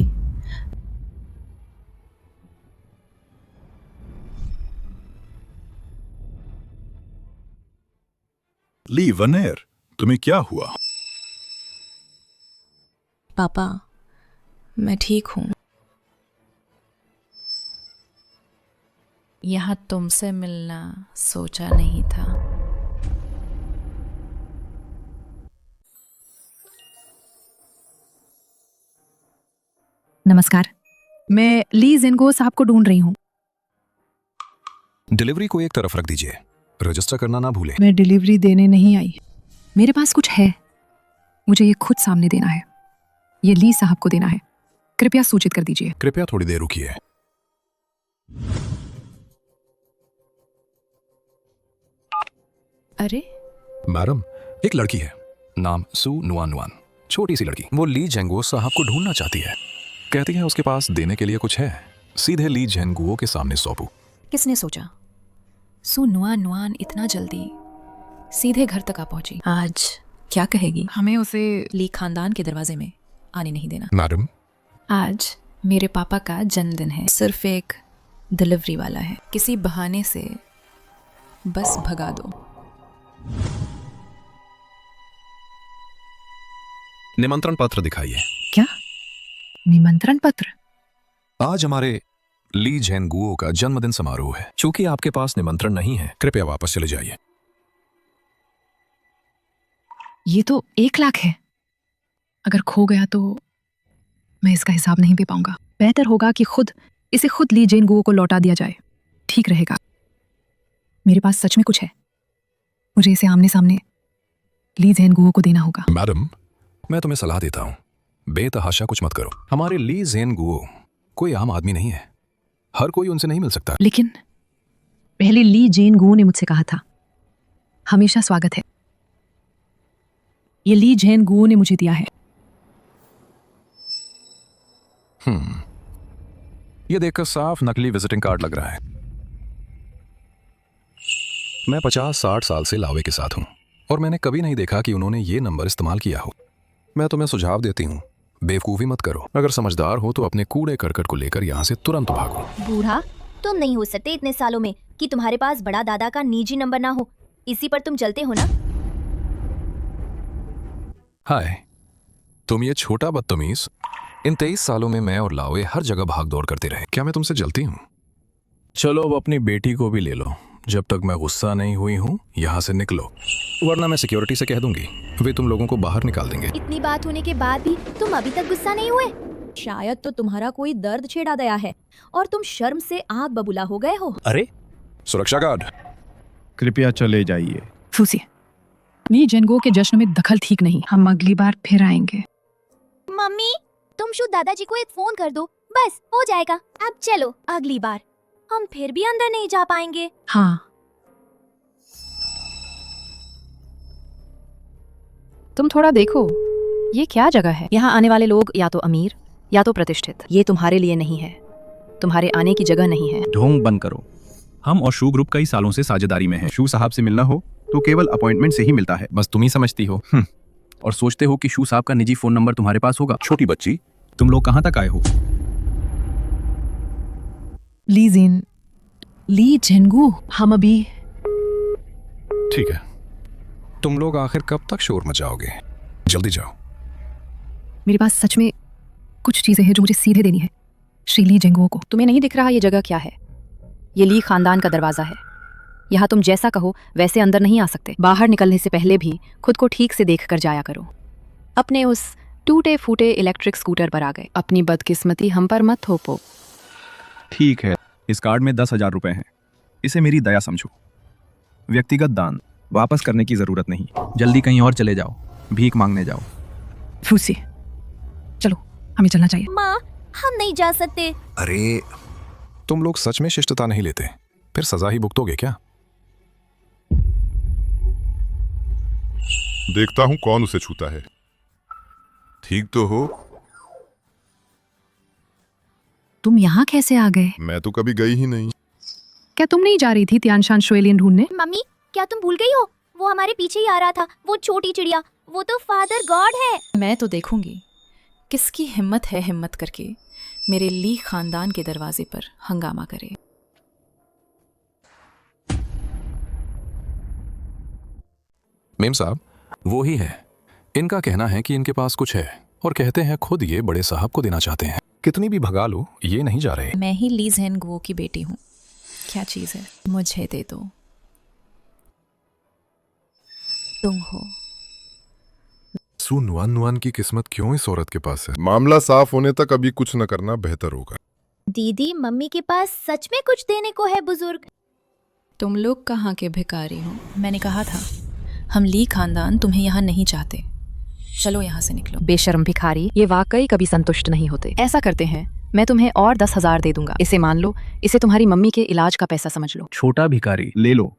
ली वनेर, तुम्हें क्या हुआ? पापा मैं ठीक हूं। यहाँ तुमसे मिलना सोचा नहीं था। नमस्कार, मैं ली जेनगो साहब को ढूंढ रही हूँ। डिलीवरी को एक तरफ रख दीजिए, रजिस्टर करना ना भूलें। मैं डिलीवरी देने नहीं आई। मेरे पास कुछ है, मुझे ये खुद सामने देना है। ये ली साहब को देना है। कृपया सूचित कर दीजिए। कृपया थोड़ी देर रुकिए। अरे मैडम, एक लड़की है, नाम सू नुआन नुआन, छोटी सी लड़की। वो ली जेंगुओ साहब को ढूंढना चाहती है। कहती है उसके पास देने के लिए कुछ है, सीधे ली जेंगुओ के सामने सौंपू। किसने सोचा सू नुआन नुआन इतना जल्दी सीधे घर तक आ पहुंची? आज क्या कहेगी? हमें उसे ली खानदान के दरवाजे में आने नहीं देना। मैडम, आज मेरे पापा का जन्मदिन है, सिर्फ एक डिलीवरी वाला है। किसी बहाने से बस भगा दो। निमंत्रण पत्र दिखाइए। क्या निमंत्रण पत्र? आज हमारे ली जेनगुओ का जन्मदिन समारोह है। चूंकि आपके पास निमंत्रण नहीं है, कृपया वापस चले जाइए। ये तो 1 लाख है। अगर खो गया तो मैं इसका हिसाब नहीं दे पाऊंगा। बेहतर होगा कि इसे खुद ली जेनगुओ को लौटा दिया जाए। ठीक रहेगा। मेरे पास सच में कुछ है। मुझे इसे आमने सामने ली जेनगुओ को देना होगा। मैडम, मैं तुम्हें सलाह देता हूं, बेतहाशा कुछ मत करो। हमारे ली जेनगुओ कोई आम आदमी नहीं है, हर कोई उनसे नहीं मिल सकता। लेकिन पहले ली जेनगुओ ने मुझसे कहा था, हमेशा स्वागत है। ये ली जेनगुओ ने मुझे दिया है। ये देखकर साफ नकली विजिटिंग कार्ड लग रहा है। मैं 50-60 साल से लावे के साथ हूं और मैंने कभी नहीं देखा कि उन्होंने ये नंबर इस्तेमाल किया हो। मैं तुम्हें सुझाव देती हूँ, बेवकूफी मत करो। अगर समझदार हो तो अपने कूड़े करकट को लेकर यहाँ से तुरंत भागो। बूढ़ा, तुम नहीं हो सकते इतने सालों में कि तुम्हारे पास बड़ा दादा का निजी नंबर ना हो। इसी पर तुम चलते हो ना? हाय, तुम ये छोटा बदतमीज। इन 23 सालों में मैं और लावे हर जगह भाग दौड़ करते रहे। क्या मैं तुमसे जलती हूँ? चलो अब अपनी बेटी को भी ले लो। जब तक मैं गुस्सा नहीं हुई हूँ यहाँ से निकलो, वरना मैं सिक्योरिटी से कह दूंगी, वे तुम लोगों को बाहर निकाल देंगे। इतनी बात होने के बाद भी तुम अभी तक गुस्सा नहीं हुए? शायद तो तुम्हारा कोई दर्द छेड़ा गया है और तुम शर्म से आग बबूला हो गए हो। अरे सुरक्षा गार्ड, कृपया चले जाइए। फूसी, ली जेनगुओ के जश्न में दखल ठीक नहीं। हम अगली बार फिर आएंगे। मम्मी, तुम शुद्ध दादाजी को एक फोन कर दो, बस हो जाएगा। अब चलो, अगली बार हम फिर भी अंदर नहीं जा पाएंगे। हाँ, तुम थोड़ा देखो, ये क्या जगह है? यहाँ आने वाले लोग या तो अमीर या तो प्रतिष्ठित। ये तुम्हारे लिए नहीं है, तुम्हारे आने की जगह नहीं है। ढोंग बंद करो। हम और शू ग्रुप कई सालों से साझेदारी में हैं। शू साहब से मिलना हो तो केवल अपॉइंटमेंट से ही मिलता है। बस तुम ही समझती हो और सोचते हो कि शू साहब का निजी फोन नंबर तुम्हारे पास होगा। छोटी बच्ची, तुम लोग कहाँ तक आए हो? ली जिन, ली झेंगू, हम अभी ठीक है, तुम लोग आखिर कब तक शोर मचाओगे? जल्दी जाओ। मेरे पास सच में कुछ चीजें हैं जो मुझे सीधे देनी है श्री ली जेंगुओ को। तुम्हें नहीं दिख रहा ये जगह क्या है? ये ली खानदान का दरवाजा है। यहाँ तुम जैसा कहो वैसे अंदर नहीं आ सकते। बाहर निकलने से पहले भी खुद को ठीक से देख कर जाया करो। अपने उस टूटे फूटे इलेक्ट्रिक स्कूटर पर आ गए। अपनी बदकिस्मती हम पर मत थोपो। ठीक है, इस कार्ड में 10,000 रुपए हैं। इसे मेरी दया समझो। व्यक्तिगत दान वापस करने की जरूरत नहीं। जल्दी कहीं और चले जाओ, भीख मांगने जाओ। फूसी, चलो हमें चलना चाहिए। माँ, हम नहीं जा सकते। अरे तुम लोग सच में शिष्टता नहीं लेते, फिर सजा ही भुगतोगे क्या? देखता हूं कौन उसे छूता है। ठीक तो हो? तुम यहाँ कैसे आ गए? मैं तो कभी गई ही नहीं। क्या तुम नहीं जा रही थी तियानशान शुएलियन ढूंढने? मम्मी, क्या तुम भूल गई हो? वो हमारे पीछे ही आ रहा था, वो छोटी चिड़िया। वो तो फादर गॉड है। मैं तो देखूंगी किसकी हिम्मत है हिम्मत करके मेरे ली खानदान के दरवाजे पर हंगामा करे। मेम साहब, वो ही है। इनका कहना है कि इनके पास कुछ है और कहते हैं खुद ये बड़े साहब को देना चाहते हैं। कितनी भी भगा लो, ये नहीं जा रहे। मैं ही ली झेंगुओ की बेटी हूँ। क्या चीज है? मुझे दे दो। तुम हो। सू नुआन नुआन की किस्मत क्यों इस औरत के पास है? मामला साफ होने तक अभी कुछ न करना बेहतर होगा। दीदी, मम्मी के पास सच में कुछ देने को है बुजुर्ग। तुम लोग कहाँ के भिखारी हो? मैंने कहा था हम ली खानदान तुम्हें यहाँ नहीं चाहते। चलो यहाँ से निकलो। बेशर्म भिखारी, ये वाकई कभी संतुष्ट नहीं होते। ऐसा करते हैं, मैं तुम्हें और 10,000 दे दूंगा। इसे मान लो, इसे तुम्हारी मम्मी के इलाज का पैसा समझ लो। छोटा भिखारी, ले लो।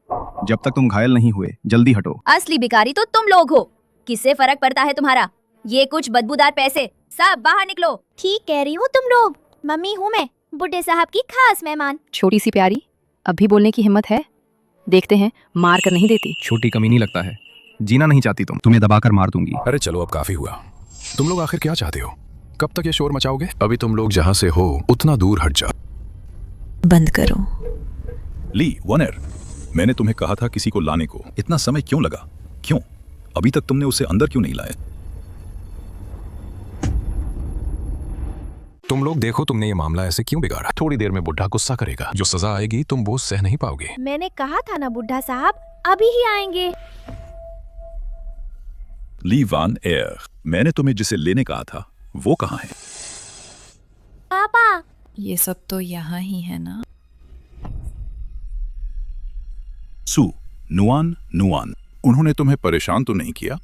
जब तक तुम घायल नहीं हुए जल्दी हटो। असली भिखारी तो तुम लोग हो। किससे फर्क पड़ता है तुम्हारा? ये कुछ बदबूदार पैसे, सब बाहर निकलो। ठीक कह रही हो तुम लोग। मम्मी हूँ मैं, बुड्ढे साहब की खास मेहमान। छोटी सी प्यारी, अब भी बोलने की हिम्मत है? देखते हैं, मार कर नहीं देती। छोटी कमी नहीं लगता है। जीना नहीं चाहती तुम? तुम्हें दबाकर मार दूंगी। अरे चलो, अब काफी हुआ। तुम लोग आखिर क्या चाहते हो? कब तक ये शोर मचाओगे? अभी तुम लोग जहाँ से हो उतना दूर हट जाओ। बंद करो। ली वॉनर, मैंने तुम्हें कहा था किसी को लाने को। इतना समय क्यों लगा? क्यों अभी तक तुमने उसे अंदर क्यों नहीं लाया? तुम लोग देखो, तुमने ये मामला ऐसे क्यों बिगाड़ा? थोड़ी देर में बुढ़ा गुस्सा करेगा। जो सजा आएगी तुम वो सह नहीं पाओगे। मैंने कहा था ना बुड्ढा साहब अभी ही आएंगे। ली वान एयर, मैंने तुम्हें जिसे लेने कहा था वो कहाँ है? पापा, ये सब तो यहाँ ही है ना? सू नुआन नुआन, उन्होंने तुम्हें परेशान तो नहीं किया?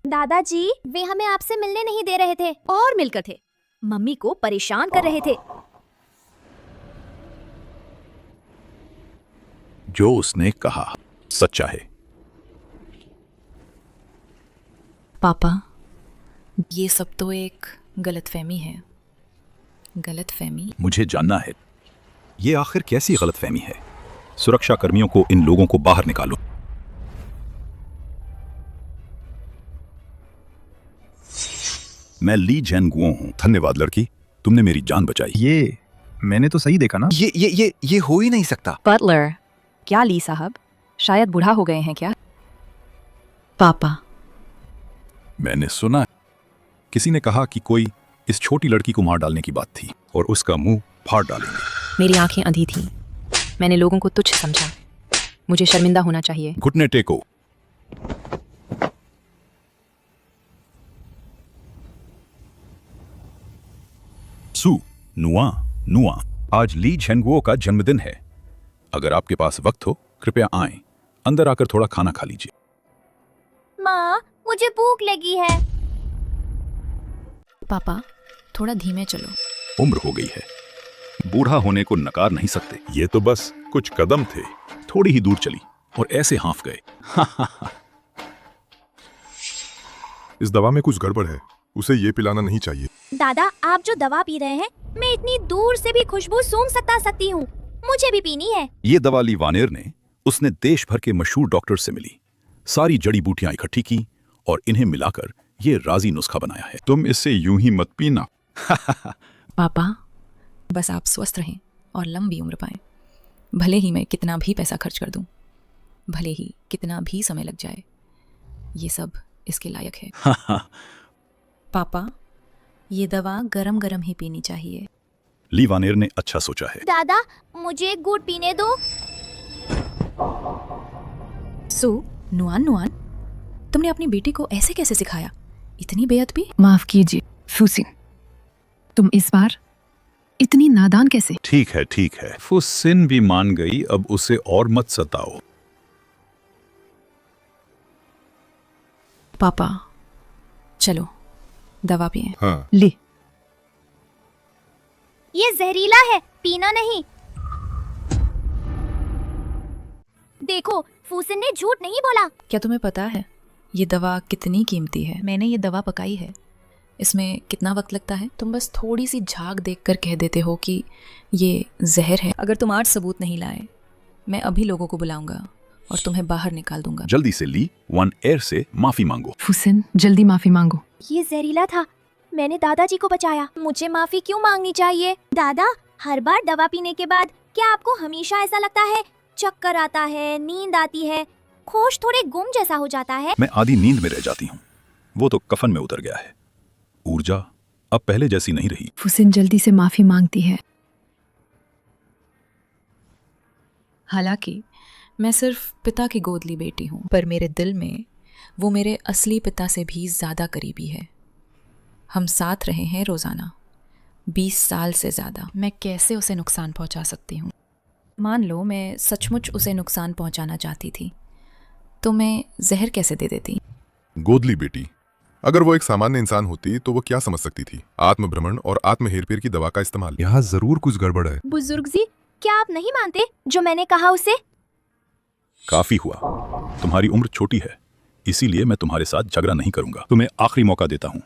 दादाजी, वे हमें आपसे मिलने नहीं दे रहे थे और मिलकर थे। मम्मी को परेशान कर रहे थे। जो उसने कहा सच्चा है। पापा, ये सब तो एक गलतफहमी है। गलतफहमी? मुझे जानना है ये आखिर कैसी गलतफहमी है। सुरक्षा कर्मियों को इन लोगों को बाहर निकालो। मैं ली जेनगुओ हूं। धन्यवाद लड़की, तुमने मेरी जान बचाई। ये मैंने तो सही देखा ना? ये हो ही नहीं सकता। बटलर, क्या ली साहब शायद बूढ़ा हो गए हैं क्या? पापा, मैंने सुना किसी ने कहा कि कोई इस छोटी लड़की को मार डालने की बात थी और उसका मुंह फाड़ डालेंगे। मेरी आंखें अंधी थीं। मैंने लोगों को तुच्छ समझा। मुझे शर्मिंदा होना चाहिए। घुटने टेको। सू नुआ नुआ, आज ली झेंगुओ का जन्मदिन है। अगर आपके पास वक्त हो कृपया आएं, अंदर आकर थोड़ा खाना खा लीजिए। माँ, मुझे भूख लगी है। पापा, थोड़ा धीमे चलो। उम्र हो गई है, बूढ़ा होने को नकार नहीं सकते। ये तो बस कुछ कदम थे, थोड़ी ही दूर चली और ऐसे हाँफ गए। इस दवा में कुछ गड़बड़ है, उसे ये पिलाना नहीं चाहिए। दादा, आप जो दवा पी रहे हैं, मैं इतनी दूर से भी खुशबू सूंघ सकती हूँ। मुझे भी पीनी है। ये दवा ली वानेर ने उसने देश भर के मशहूर डॉक्टर से मिली। सारी जड़ी बूटियां इकट्ठी की और इन्हें मिलाकर ये राजी नुस्खा बनाया है। तुम इसे यूं ही मत पीना। पापा, बस आप स्वस्थ रहें और लंबी उम्र पाएं। भले ही मैं कितना भी पैसा खर्च कर दूं, भले ही कितना भी समय लग जाए, ये सब इसके लायक है। पापा, ये दवा गरम गरम ही पीनी चाहिए। ली वानेर ने अच्छा सोचा है। दादा, मुझे एक घूंट पीने दो। सो नुआन नुआन, तुमने अपनी बेटी को ऐसे कैसे सिखाया? इतनी बेअदबी। माफ कीजिए फूसिन, तुम इस बार इतनी नादान कैसे? ठीक है, फुसिन भी मान गई, अब उसे और मत सताओ। पापा चलो दवा पिए। हाँ। ले। ये जहरीला है, पीना नहीं। देखो, फूसिन ने झूठ नहीं बोला। क्या तुम्हें पता है ये दवा कितनी कीमती है? मैंने ये दवा पकाई है, इसमें कितना वक्त लगता है? तुम बस थोड़ी सी झाग देखकर कह देते हो कि ये जहर है। अगर तुम आज सबूत नहीं लाए, मैं अभी लोगों को बुलाऊंगा और तुम्हें बाहर निकाल दूंगा। जल्दी से ली वन एयर से माफी मांगो। फूसिन, जल्दी माफी मांगो। ये जहरीला था, मैंने दादाजी को बचाया। मुझे माफी क्यों मांगनी चाहिए? दादा, हर बार दवा पीने के बाद क्या आपको हमेशा ऐसा लगता है? चक्कर आता है, नींद आती है, होश थोड़े गुम जैसा हो जाता है? मैं आधी नींद में रह जाती हूँ, वो तो कफन में उतर गया है। ऊर्जा अब पहले जैसी नहीं रही। फूसिन जल्दी से माफी मांगती है। हालांकि मैं सिर्फ पिता की गोदली बेटी हूँ, पर मेरे दिल में वो मेरे असली पिता से भी ज्यादा करीबी है। हम साथ रहे हैं रोजाना 20 साल से ज्यादा। मैं कैसे उसे नुकसान पहुंचा सकती हूँ? मान लो मैं सचमुच उसे नुकसान पहुंचाना चाहती थी, तो मैं जहर कैसे दे देती? गोदली बेटी, अगर वो एक सामान्य इंसान होती तो वो क्या समझ सकती थी? आत्मभ्रमण और आत्म हेरफेर की दवा का इस्तेमाल। यहाँ जरूर कुछ गड़बड़ है। बुजुर्ग जी, क्या आप नहीं मानते जो मैंने कहा उसे? काफी हुआ, तुम्हारी उम्र छोटी है, इसीलिए मैं तुम्हारे साथ झगड़ा नहीं करूंगा। तुम्हें आखिरी मौका देता हूँ,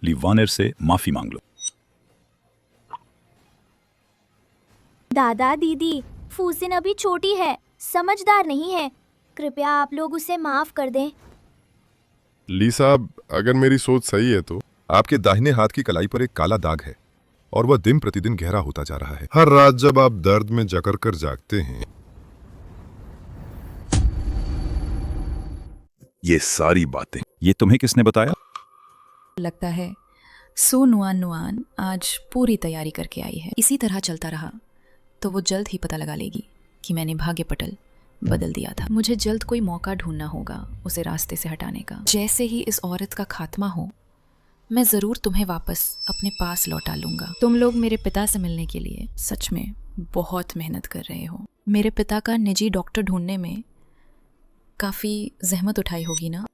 ली वानेर से माफी मांग लो। दादा दीदी, फूसिन अभी छोटी है, समझदार नहीं है, कृपया आप लोग उसे माफ कर दें। ली साहब, अगर मेरी सोच सही है तो आपके दाहिने हाथ की कलाई पर एक काला दाग है और वह दिन प्रतिदिन गहरा होता जा रहा है। हर रात जब आप दर्द में जकड़ कर जागते हैं, ये सारी बातें ये तुम्हें किसने बताया? लगता है सो नुआन नुआन आज पूरी तैयारी करके आई है। इसी तरह चलता रहा तो वो जल्द ही पता लगा लेगी कि मैंने भाग्य पटल बदल दिया था। मुझे जल्द कोई मौका ढूंढना होगा उसे रास्ते से हटाने का। जैसे ही इस औरत का खात्मा हो, मैं जरूर तुम्हें वापस अपने पास लौटा लूंगा। तुम लोग मेरे पिता से मिलने के लिए सच में बहुत मेहनत कर रहे हो। मेरे पिता का निजी डॉक्टर ढूंढने में काफी जहमत उठाई होगी ना?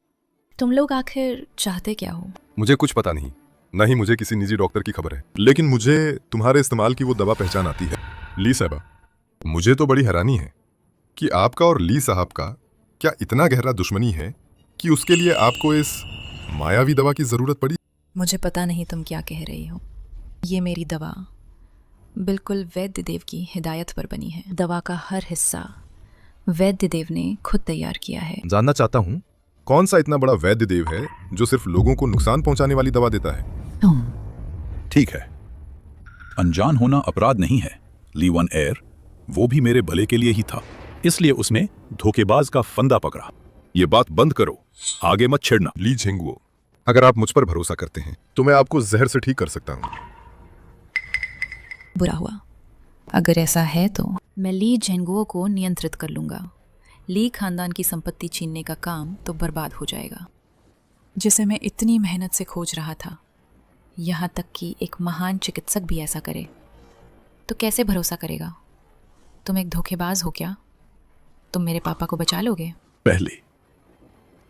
तुम लोग आखिर चाहते क्या हो? मुझे कुछ पता नहीं, न ही मुझे किसी निजी डॉक्टर की खबर है, लेकिन मुझे तुम्हारे इस्तेमाल की वो दवा पहचान आती है। ली साहबा, मुझे तो बड़ी हैरानी है कि आपका और ली साहब का क्या इतना गहरा दुश्मनी है कि उसके लिए आपको इस मायावी दवा की जरूरत पड़ी। मुझे पता नहीं तुम क्या कह रही हो। ये मेरी दवा बिल्कुल वैद्य देव की हिदायत पर बनी है। दवा का हर हिस्सा वैद्य देव ने खुद तैयार किया है। जानना चाहता हूँ, कौन सा इतना बड़ा वैद्य देव है जो सिर्फ लोगों को नुकसान पहुंचाने वाली दवा देता है? ठीक है, अनजान होना अपराध नहीं है। ली वन एयर वो भी मेरे भले के लिए ही था, इसलिए उसने धोखेबाज का फंदा पकड़ा। ये बात बंद करो, आगे मत छेड़ना। ली झेंगुओ, अगर आप मुझ पर भरोसा करते हैं तो मैं आपको जहर से ठीक कर सकता हूँ। बुरा हुआ, अगर ऐसा है तो मैं ली झेंगुओ को नियंत्रित कर लूंगा। ली खानदान की संपत्ति छीनने का काम तो बर्बाद हो जाएगा, जिसे मैं इतनी मेहनत से खोज रहा था। यहाँ तक कि एक महान चिकित्सक भी ऐसा करे तो कैसे भरोसा करेगा? तुम एक धोखेबाज हो क्या? तुम मेरे पापा को बचा लोगे? पहले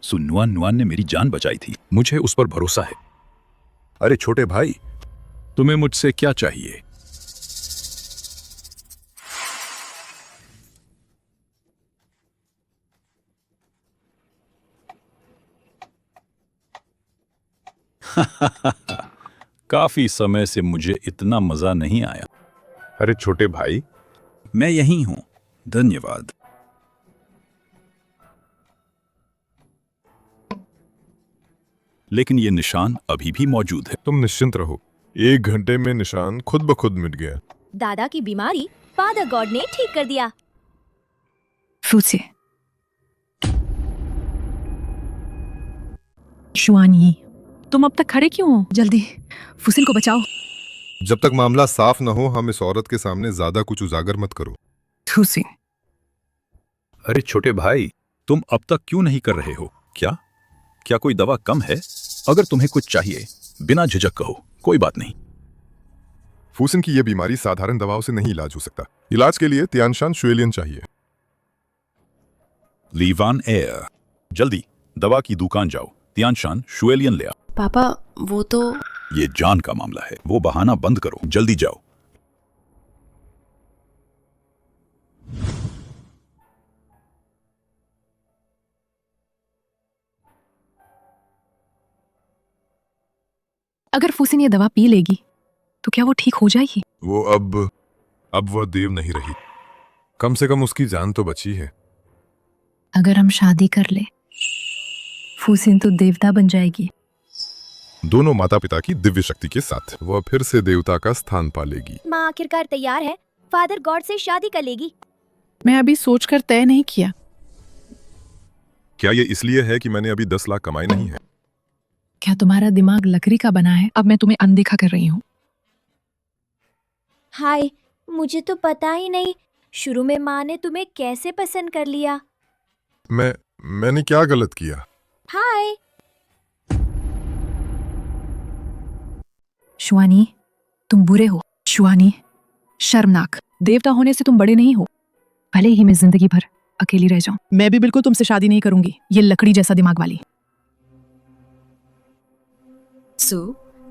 नुआन नुआन ने मेरी जान बचाई थी, मुझे उस पर भरोसा है। अरे छोटे भाई, तुम्हें मुझसे क्या चाहिए? काफी समय से मुझे इतना मजा नहीं आया। अरे छोटे भाई, मैं यहीं हूं, धन्यवाद। लेकिन ये निशान अभी भी मौजूद है। तुम निश्चिंत रहो, 1 घंटे में निशान खुद ब खुद मिट गया। दादा की बीमारी फादर गॉड ने ठीक कर दिया। फूसे शुआनी, तुम अब तक खड़े क्यों हो? जल्दी फुसिन को बचाओ। जब तक मामला साफ न हो हम इस औरत के सामने ज्यादा कुछ उजागर मत करो। फुसिन, अरे छोटे भाई, तुम अब तक क्यों नहीं कर रहे हो? क्या कोई दवा कम है? अगर तुम्हें कुछ चाहिए बिना झिझक कहो, कोई बात नहीं। फूसिन की यह बीमारी साधारण दवाओं से नहीं इलाज हो सकता। इलाज के लिए तियानशान शुएलियन चाहिए। लीवान एयर, जल्दी दवा की दुकान जाओ, तियानशान शुएलियन ले आओ। पापा वो तो ये जान का मामला है, वो बहाना बंद करो, जल्दी जाओ। अगर फुसिन ये दवा पी लेगी तो क्या वो ठीक हो जाएगी? वो अब वह देव नहीं रही। कम से कम उसकी जान तो बची है। अगर हम शादी कर ले, फुसिन तो देवता बन जाएगी। दोनों माता पिता की दिव्य शक्ति के साथ वह फिर से देवता का स्थान पा लेगी। माँ आखिरकार तैयार है, फादर गॉड से शादी कर लेगी। मैं अभी सोचकर तय नहीं किया। क्या ये इसलिए है कि मैंने अभी 10 लाख कमाए नहीं है? क्या तुम्हारा दिमाग लकड़ी का बना है? अब मैं तुम्हें अनदेखा कर रही हूँ। हाय, मुझे तो पता ही नहीं शुरू में माँ ने तुम्हें कैसे पसंद कर लिया। मैंने क्या गलत किया? हाय शुआनी, तुम बुरे हो। शुआनी, शर्मनाक। देवता होने से तुम बड़े नहीं हो। भले ही मैं जिंदगी भर अकेली रह जाऊं, मैं भी बिल्कुल तुमसे शादी नहीं करूंगी, ये लकड़ी जैसा दिमाग वाली।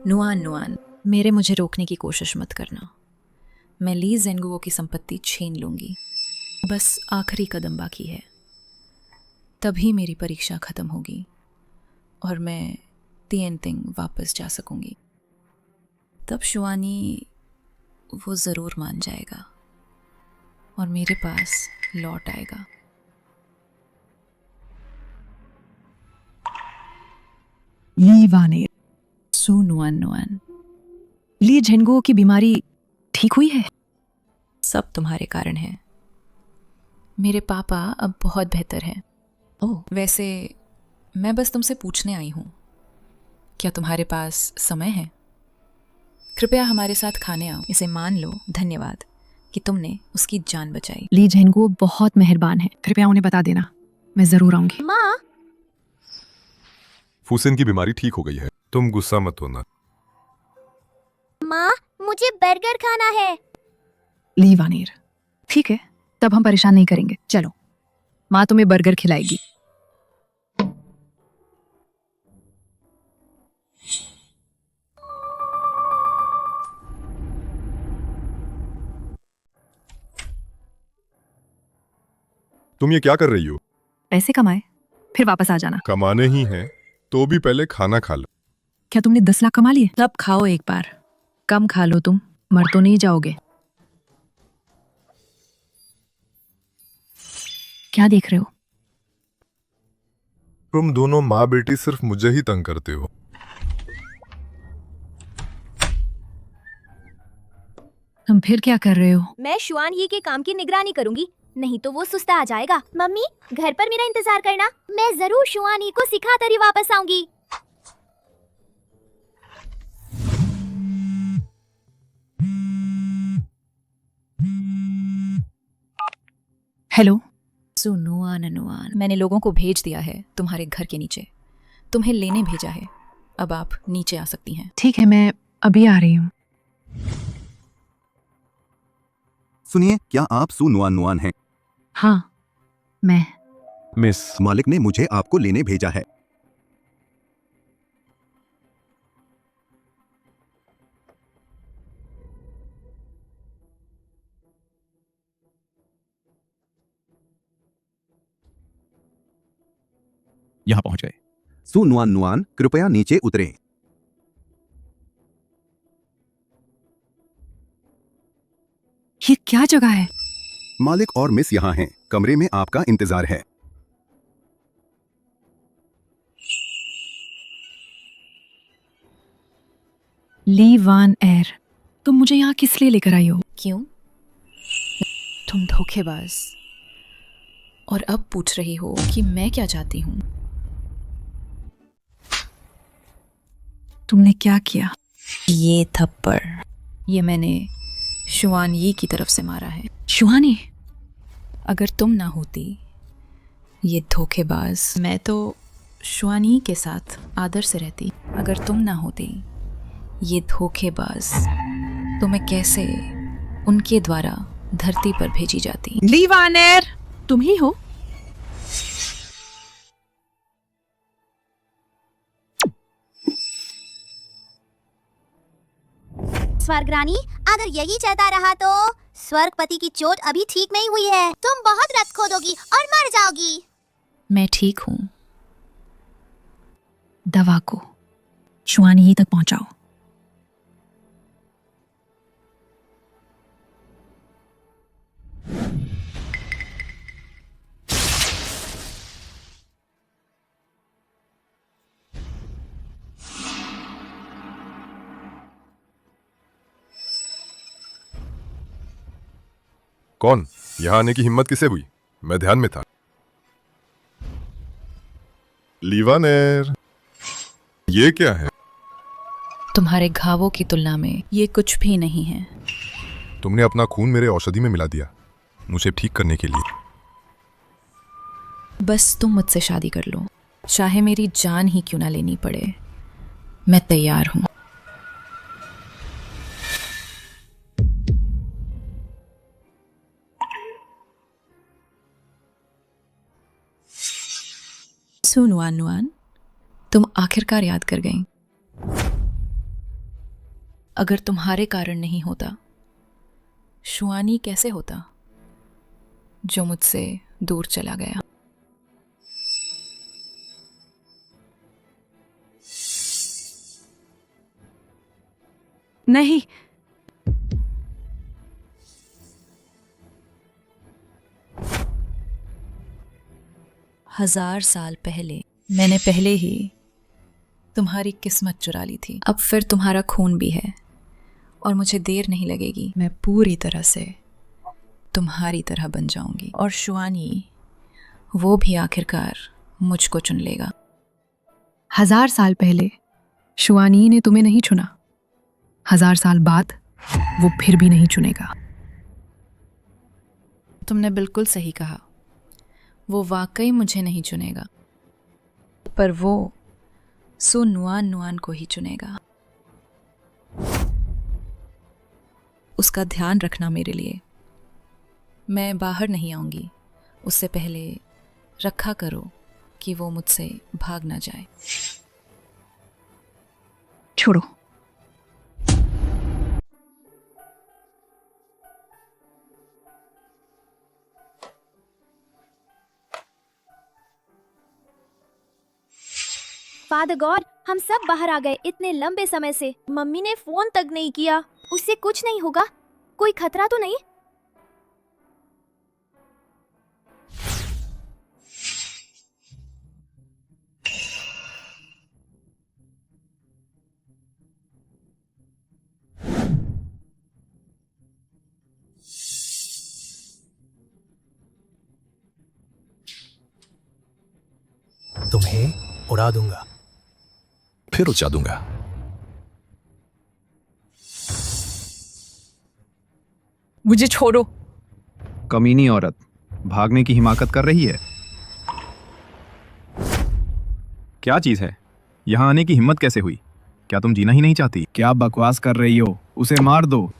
नुआन, मेरे मुझे रोकने की कोशिश मत करना। मैं ली जेंगुओ की संपत्ति छीन लूंगी। बस आखिरी कदम बाकी है, तभी मेरी परीक्षा खत्म होगी और मैं तिएनतिंग वापस जा सकूंगी। तब शुआनी वो जरूर मान जाएगा और मेरे पास लौट आएगा। लीवाने, नुआन, ली झेंगुओ की बीमारी ठीक हुई है? सब तुम्हारे कारण है। मेरे पापा अब बहुत बेहतर हैं। ओह, वैसे मैं बस तुमसे पूछने आई हूँ, क्या तुम्हारे पास समय है? कृपया हमारे साथ खाने आओ। इसे मान लो धन्यवाद कि तुमने उसकी जान बचाई। ली झेंगुओ बहुत मेहरबान है, कृपया उन्हें बता देना, मैं जरूर आऊंगी। माँ, फूसिन की बीमारी ठीक हो गई है, तुम गुस्सा मत होना। माँ, मुझे बर्गर खाना है। लीवानेर, ठीक है, तब हम परेशान नहीं करेंगे। चलो, माँ तुम्हें बर्गर खिलाएगी। तुम ये क्या कर रही हो? पैसे कमाए फिर वापस आ जाना। कमाने ही हैं तो भी पहले खाना खा लो। क्या तुमने 10 लाख कमा लिए? तब खाओ एक बार, कम खा लो, तुम मर तो नहीं जाओगे। क्या देख रहे हो? तुम दोनों माँ बेटी सिर्फ मुझे ही तंग करते हो। तुम फिर क्या कर रहे हो? मैं शुआन ही के काम की निगरानी करूंगी, नहीं तो वो सुस्ता आ जाएगा। मम्मी, घर पर मेरा इंतजार करना, मैं जरूर शुआन ही को सिखा कर ही वापस आऊंगी। हेलो। नुआन, मैंने लोगों को भेज दिया है तुम्हारे घर के नीचे, तुम्हें लेने भेजा है। अब आप नीचे आ सकती हैं। ठीक है, मैं अभी आ रही हूँ। सुनिए, क्या आप सु नुआन हैं? हाँ, मैं। मिस, मालिक ने मुझे आपको लेने भेजा है। यहां पहुंच गए। सु नुआन, कृपया नीचे उतरें। ये क्या जगह है? मालिक और मिस यहाँ हैं, कमरे में आपका इंतजार है। ली वान एर, तुम मुझे यहाँ किस लिए लेकर आई हो? क्यों? तुम धोखेबाज। और अब पूछ रही हो कि मैं क्या चाहती हूँ? तुमने क्या किया? ये थप्पड़, ये मैंने शुआन यी की तरफ से मारा है। शुआनी, अगर तुम ना होती, ये धोखेबाज, मैं तो शुआन यी के साथ आदर से रहती। अगर तुम ना होती, ये धोखेबाज, तो मैं कैसे उनके द्वारा धरती पर भेजी जाती। लीवानेर, तुम ही हो? स्वर्गरानी, अगर यही चलता रहा तो स्वर्गपति की चोट अभी ठीक नहीं हुई है। तुम बहुत रक्त खोदोगी और मर जाओगी। मैं ठीक हूँ। दवा को शुआन यी तक पहुंचाओ। कौन? यहां आने की हिम्मत किसे हुई? मैं ध्यान में था। लीवानेर, ये क्या है? तुम्हारे घावों की तुलना में ये कुछ भी नहीं है। तुमने अपना खून मेरे औषधि में मिला दिया, मुझे ठीक करने के लिए। बस तुम मुझसे शादी कर लो, चाहे मेरी जान ही क्यों ना लेनी पड़े, मैं तैयार हूं। नुआन नुआन, तुम आखिरकार याद कर गईं। अगर तुम्हारे कारण नहीं होता, शुआन यी कैसे होता, जो मुझसे दूर चला गया। नहीं, 1000 साल पहले मैंने पहले ही तुम्हारी किस्मत चुरा ली थी। अब फिर तुम्हारा खून भी है और मुझे देर नहीं लगेगी। मैं पूरी तरह से तुम्हारी तरह बन जाऊंगी और शुआन यी, वो भी आखिरकार मुझको चुन लेगा। 1000 साल पहले शुआन यी ने तुम्हें नहीं चुना, 1000 साल बाद वो फिर भी नहीं चुनेगा। तुमने बिल्कुल सही कहा, वो वाकई मुझे नहीं चुनेगा, पर वो सु नुआन नुआन को ही चुनेगा। उसका ध्यान रखना मेरे लिए। मैं बाहर नहीं आऊंगी, उससे पहले रखा करो कि वो मुझसे भाग ना जाए। छोड़ो। फादर गॉड, हम सब बाहर आ गए इतने लंबे समय से। मम्मी ने फोन तक नहीं किया। उससे कुछ नहीं होगा? कोई खतरा तो नहीं? तुम्हें उड़ा दूंगा, फिर उचा दूंगा। मुझे छोड़ो। कमीनी औरत, भागने की हिमाकत कर रही है। क्या चीज है? यहां आने की हिम्मत कैसे हुई? क्या तुम जीना ही नहीं चाहती? क्या बकवास कर रही हो? उसे मार दो।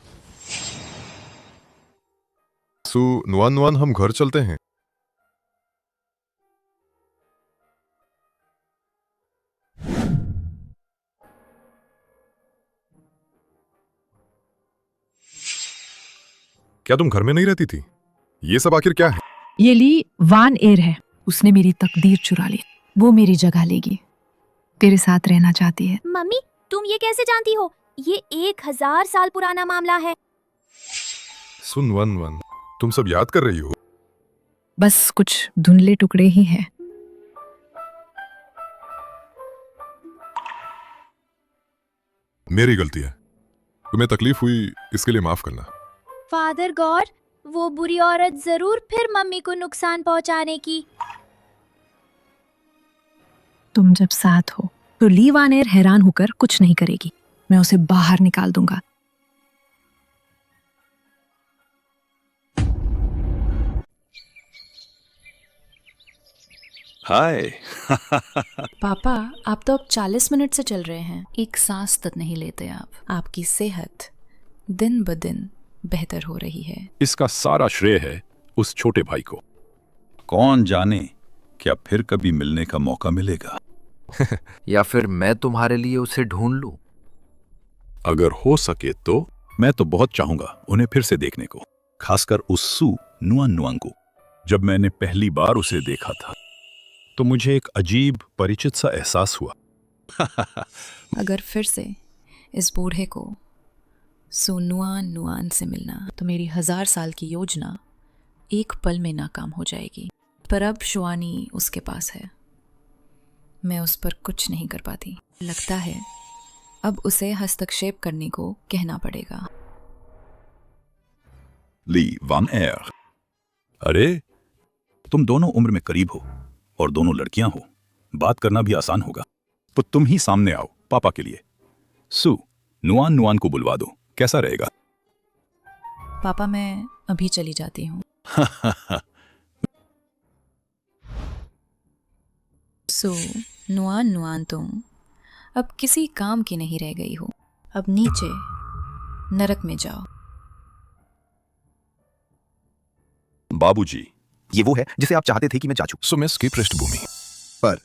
सु नुआन नुआन, हम घर चलते हैं। क्या तुम घर में नहीं रहती थी? ये सब आखिर क्या है? ये ली वान एर है। उसने मेरी तकदीर चुरा ली। वो मेरी जगह लेगी। तेरे साथ रहना चाहती है। मम्मी, तुम ये कैसे जानती हो? ये 1000 साल पुराना मामला है। सुन वन वन, तुम सब याद कर रही हो? बस कुछ धुंधले टुकड़े ही हैं। मेरी गलती है। तुम्हें तकलीफ हुई, इसके लिए माफ करना। फादर गॉड, वो बुरी औरत जरूर फिर मम्मी को नुकसान पहुंचाने की। तुम जब साथ हो तो ली वान एयर हैरान होकर कुछ नहीं करेगी। मैं उसे बाहर निकाल दूंगा। हाय। पापा, आप तो अब 40 मिनट से चल रहे हैं, एक सांस तक नहीं लेते आप। आपकी सेहत दिन ब दिन बेहतर हो रही है। इसका सारा श्रेय है उस छोटे भाई को। कौन जाने क्या फिर कभी मिलने का मौका मिलेगा। या फिर मैं तुम्हारे लिए उसे ढूंढ लूं। अगर हो सके तो मैं तो बहुत चाहूंगा उन्हें फिर से देखने को, खासकर उस सू नुआन नुआन को। जब मैंने पहली बार उसे देखा था तो मुझे एक अजीब परिचित सा एहसास हुआ। अगर फिर से इस बूढ़े को सू नुआन नुआन से मिलना तो मेरी 1000 साल की योजना एक पल में नाकाम हो जाएगी। पर अब शुआनी उसके पास है, मैं उस पर कुछ नहीं कर पाती। लगता है अब उसे हस्तक्षेप करने को कहना पड़ेगा। ली वान एयर, अरे तुम दोनों उम्र में करीब हो और दोनों लड़कियां हो, बात करना भी आसान होगा। तो तुम ही सामने आओ पापा के लिए। सू नुआन नुआन को बुलवा दो, कैसा रहेगा? पापा, मैं अभी चली जाती हूँ। सो नुआन नुआन, तुम अब किसी काम की नहीं रह गई हो। अब नीचे नरक में जाओ। बाबूजी, ये वो है जिसे आप चाहते थे कि मैं जा चूकूं। सो मिस की पृष्ठभूमि पर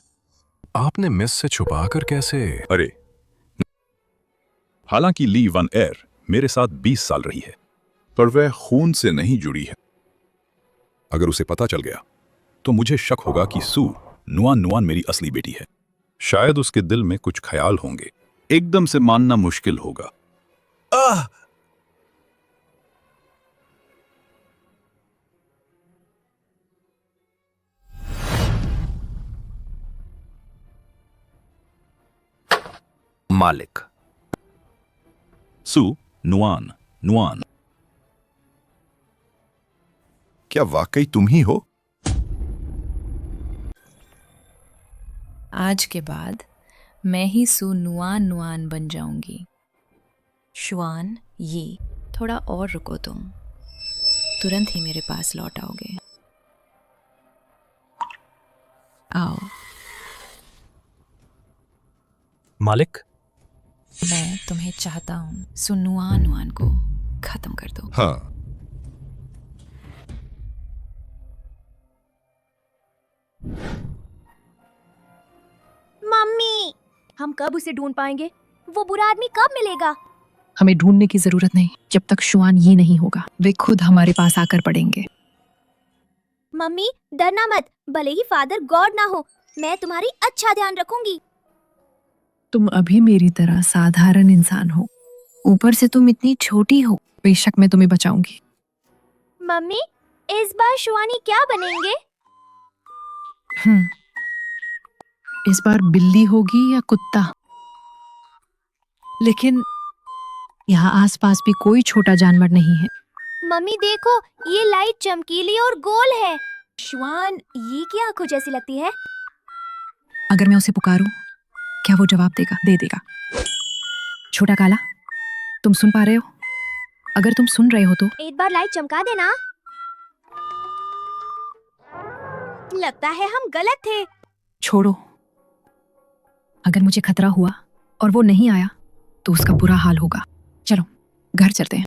आपने मिस से छुपाकर कैसे? अरे, हालांकि ली वन एयर मेरे साथ 20 साल रही है, पर वह खून से नहीं जुड़ी है। अगर उसे पता चल गया तो मुझे शक होगा कि सू नुआन नुआन मेरी असली बेटी है। शायद उसके दिल में कुछ ख्याल होंगे, एकदम से मानना मुश्किल होगा। मालिक। सू नुआन नुआन, क्या वाकई तुम ही हो? आज के बाद मैं ही सू नुआन नुआन बन जाऊंगी। शुआन, ये थोड़ा और रुको, तुम तुरंत ही मेरे पास लौट आओगे। आओ। मालिक, मैं तुम्हें चाहता हूँ। सू नुआन नुआन को खत्म कर दो। हाँ, मम्मी, हम कब उसे ढूंढ पाएंगे? वो बुरा आदमी कब मिलेगा? हमें ढूंढने की जरूरत नहीं, जब तक शुआन ये नहीं होगा। वे खुद हमारे पास आकर पड़ेंगे। मम्मी, डरना मत। भले ही फादर गॉड ना हो, मैं तुम्हारी अच्छा ध्यान रखूंगी। तुम अभी मेरी तरह साधारण इंसान हो, ऊपर से तुम इतनी छोटी हो। बेशक मैं तुम्हें बचाऊंगी। मम्मी, इस बार शुआनी क्या बनेंगे? इस बार बिल्ली होगी या कुत्ता? लेकिन यहाँ आसपास भी कोई छोटा जानवर नहीं है। मम्मी देखो, ये लाइट चमकीली और गोल है। शुआन, ये क्या आंखों जैसी लगती है? अगर मैं उसे पुकारूं, क्या वो जवाब देगा? दे देगा। छोटा काला, तुम सुन पा रहे हो? अगर तुम सुन रहे हो तो एक बार लाइट चमका देना। लगता है हम गलत थे। छोड़ो। अगर मुझे खतरा हुआ और वो नहीं आया तो उसका बुरा हाल होगा। चलो घर चलते हैं।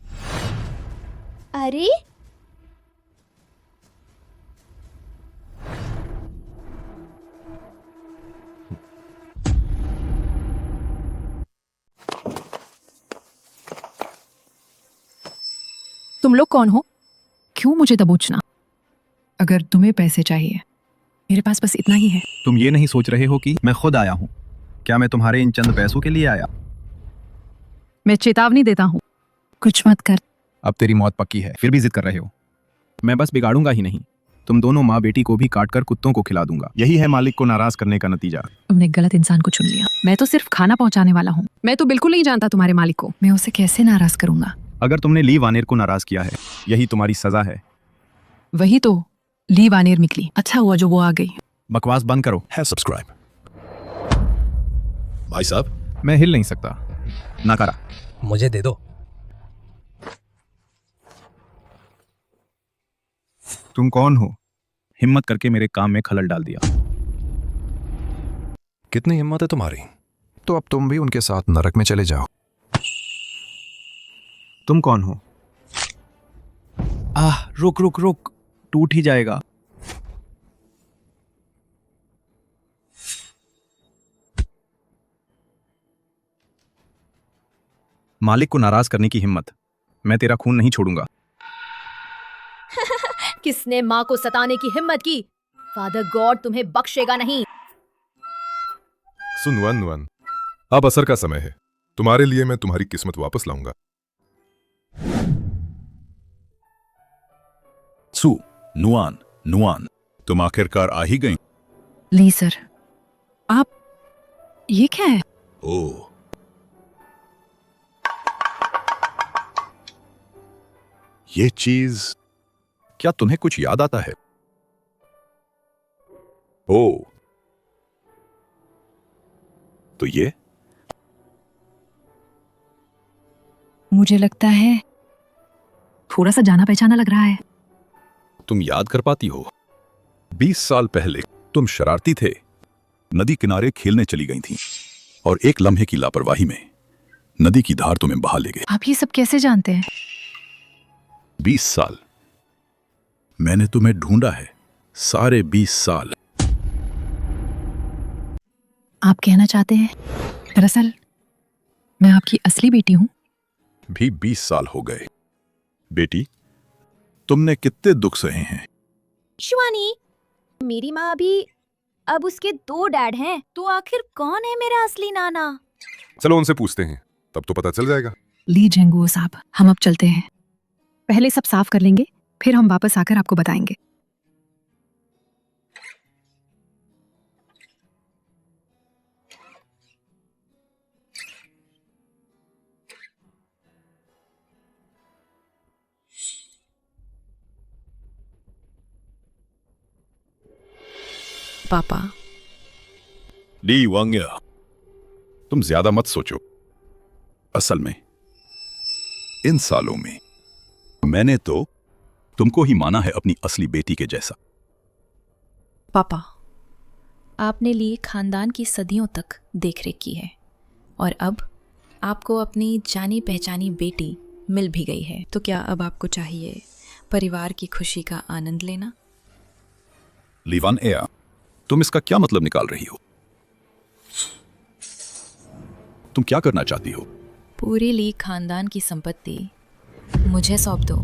अरे, तुम लोग कौन हो? क्यों मुझे दबोचना? अगर तुम्हें पैसे चाहिए, मेरे पास बस इतना ही है। तुम ये नहीं सोच रहे हो कि मैं खुद आया हूँ? क्या मैं तुम्हारे इन चंद पैसों के लिए आया? मैं चेतावनी देता हूँ, कुछ मत कर। अब तेरी मौत पक्की है, फिर भी जिद कर रहे हो। मैं बस बिगाड़ूंगा ही नहीं, तुम दोनों माँ बेटी को भी काटकर कुत्तों को खिला दूंगा। यही है मालिक को नाराज करने का नतीजा। तुमने गलत इंसान को चुन लिया। मैं तो सिर्फ खाना पहुंचाने वाला हूँ। मैं तो बिल्कुल नहीं जानता तुम्हारे मालिक को। मैं उसे कैसे नाराज करूंगा? अगर तुमने ली वानेर को नाराज किया है, यही तुम्हारी सजा है। वही तो, ली वानेर निकली। अच्छा हुआ जो वो आ गई। बकवास बंद करो। है सब्सक्राइब। भाई साहब, मैं हिल नहीं सकता। नकारा। मुझे दे दो। तुम कौन हो? हिम्मत करके मेरे काम में खलल डाल दिया। कितनी हिम्मत है तुम्हारी? तो अब तुम भी उनके साथ नरक में चले जाओ। तुम कौन हो? रुक रुक रुक, टूट ही जाएगा। मालिक को नाराज करने की हिम्मत। मैं तेरा खून नहीं छोड़ूंगा। किसने माँ को सताने की हिम्मत की? फादर गॉड तुम्हें बख्शेगा नहीं। सुन नुआन नुआन, अब असर का समय है। तुम्हारे लिए मैं तुम्हारी किस्मत वापस लाऊंगा। सू, नुआन, नुआन, तुम आखिरकार आ ही गई। ली सर, आप, ये क्या है? ओह, ये चीज, क्या तुम्हें कुछ याद आता है? ओह, तो ये? मुझे लगता है थोड़ा सा जाना पहचाना लग रहा है। तुम याद कर पाती हो? 20 साल पहले तुम शरारती थे, नदी किनारे खेलने चली गई थीं, और एक लम्हे की लापरवाही में नदी की धार तुम्हें बहा ले गई। आप ये सब कैसे जानते हैं? 20 साल मैंने तुम्हें ढूंढा है, सारे 20 साल। आप कहना चाहते हैं दरअसल मैं आपकी असली बेटी हूं? भी 20 साल हो गए। बेटी, तुमने कितने दुख सहे हैं। शिवानी, मेरी माँ अभी, अब उसके 2 डैड हैं, तो आखिर कौन है मेरा असली नाना? चलो उनसे पूछते हैं, तब तो पता चल जाएगा। ली जेंगुओ साहब, हम अब चलते हैं। पहले सब साफ कर लेंगे, फिर हम वापस आकर आपको बताएंगे। पापा। ली वांग्या, तुम ज्यादा मत सोचो। असल में इन सालों में मैंने तो तुमको ही माना है अपनी असली बेटी के जैसा। पापा, आपने लिए खानदान की सदियों तक देखरेख की है, और अब आपको अपनी जानी पहचानी बेटी मिल भी गई है, तो क्या अब आपको चाहिए परिवार की खुशी का आनंद लेना? लीवान एया, तुम इसका क्या मतलब निकाल रही हो? तुम क्या करना चाहती हो? पूरी ली खानदान की संपत्ति मुझे सौंप दो।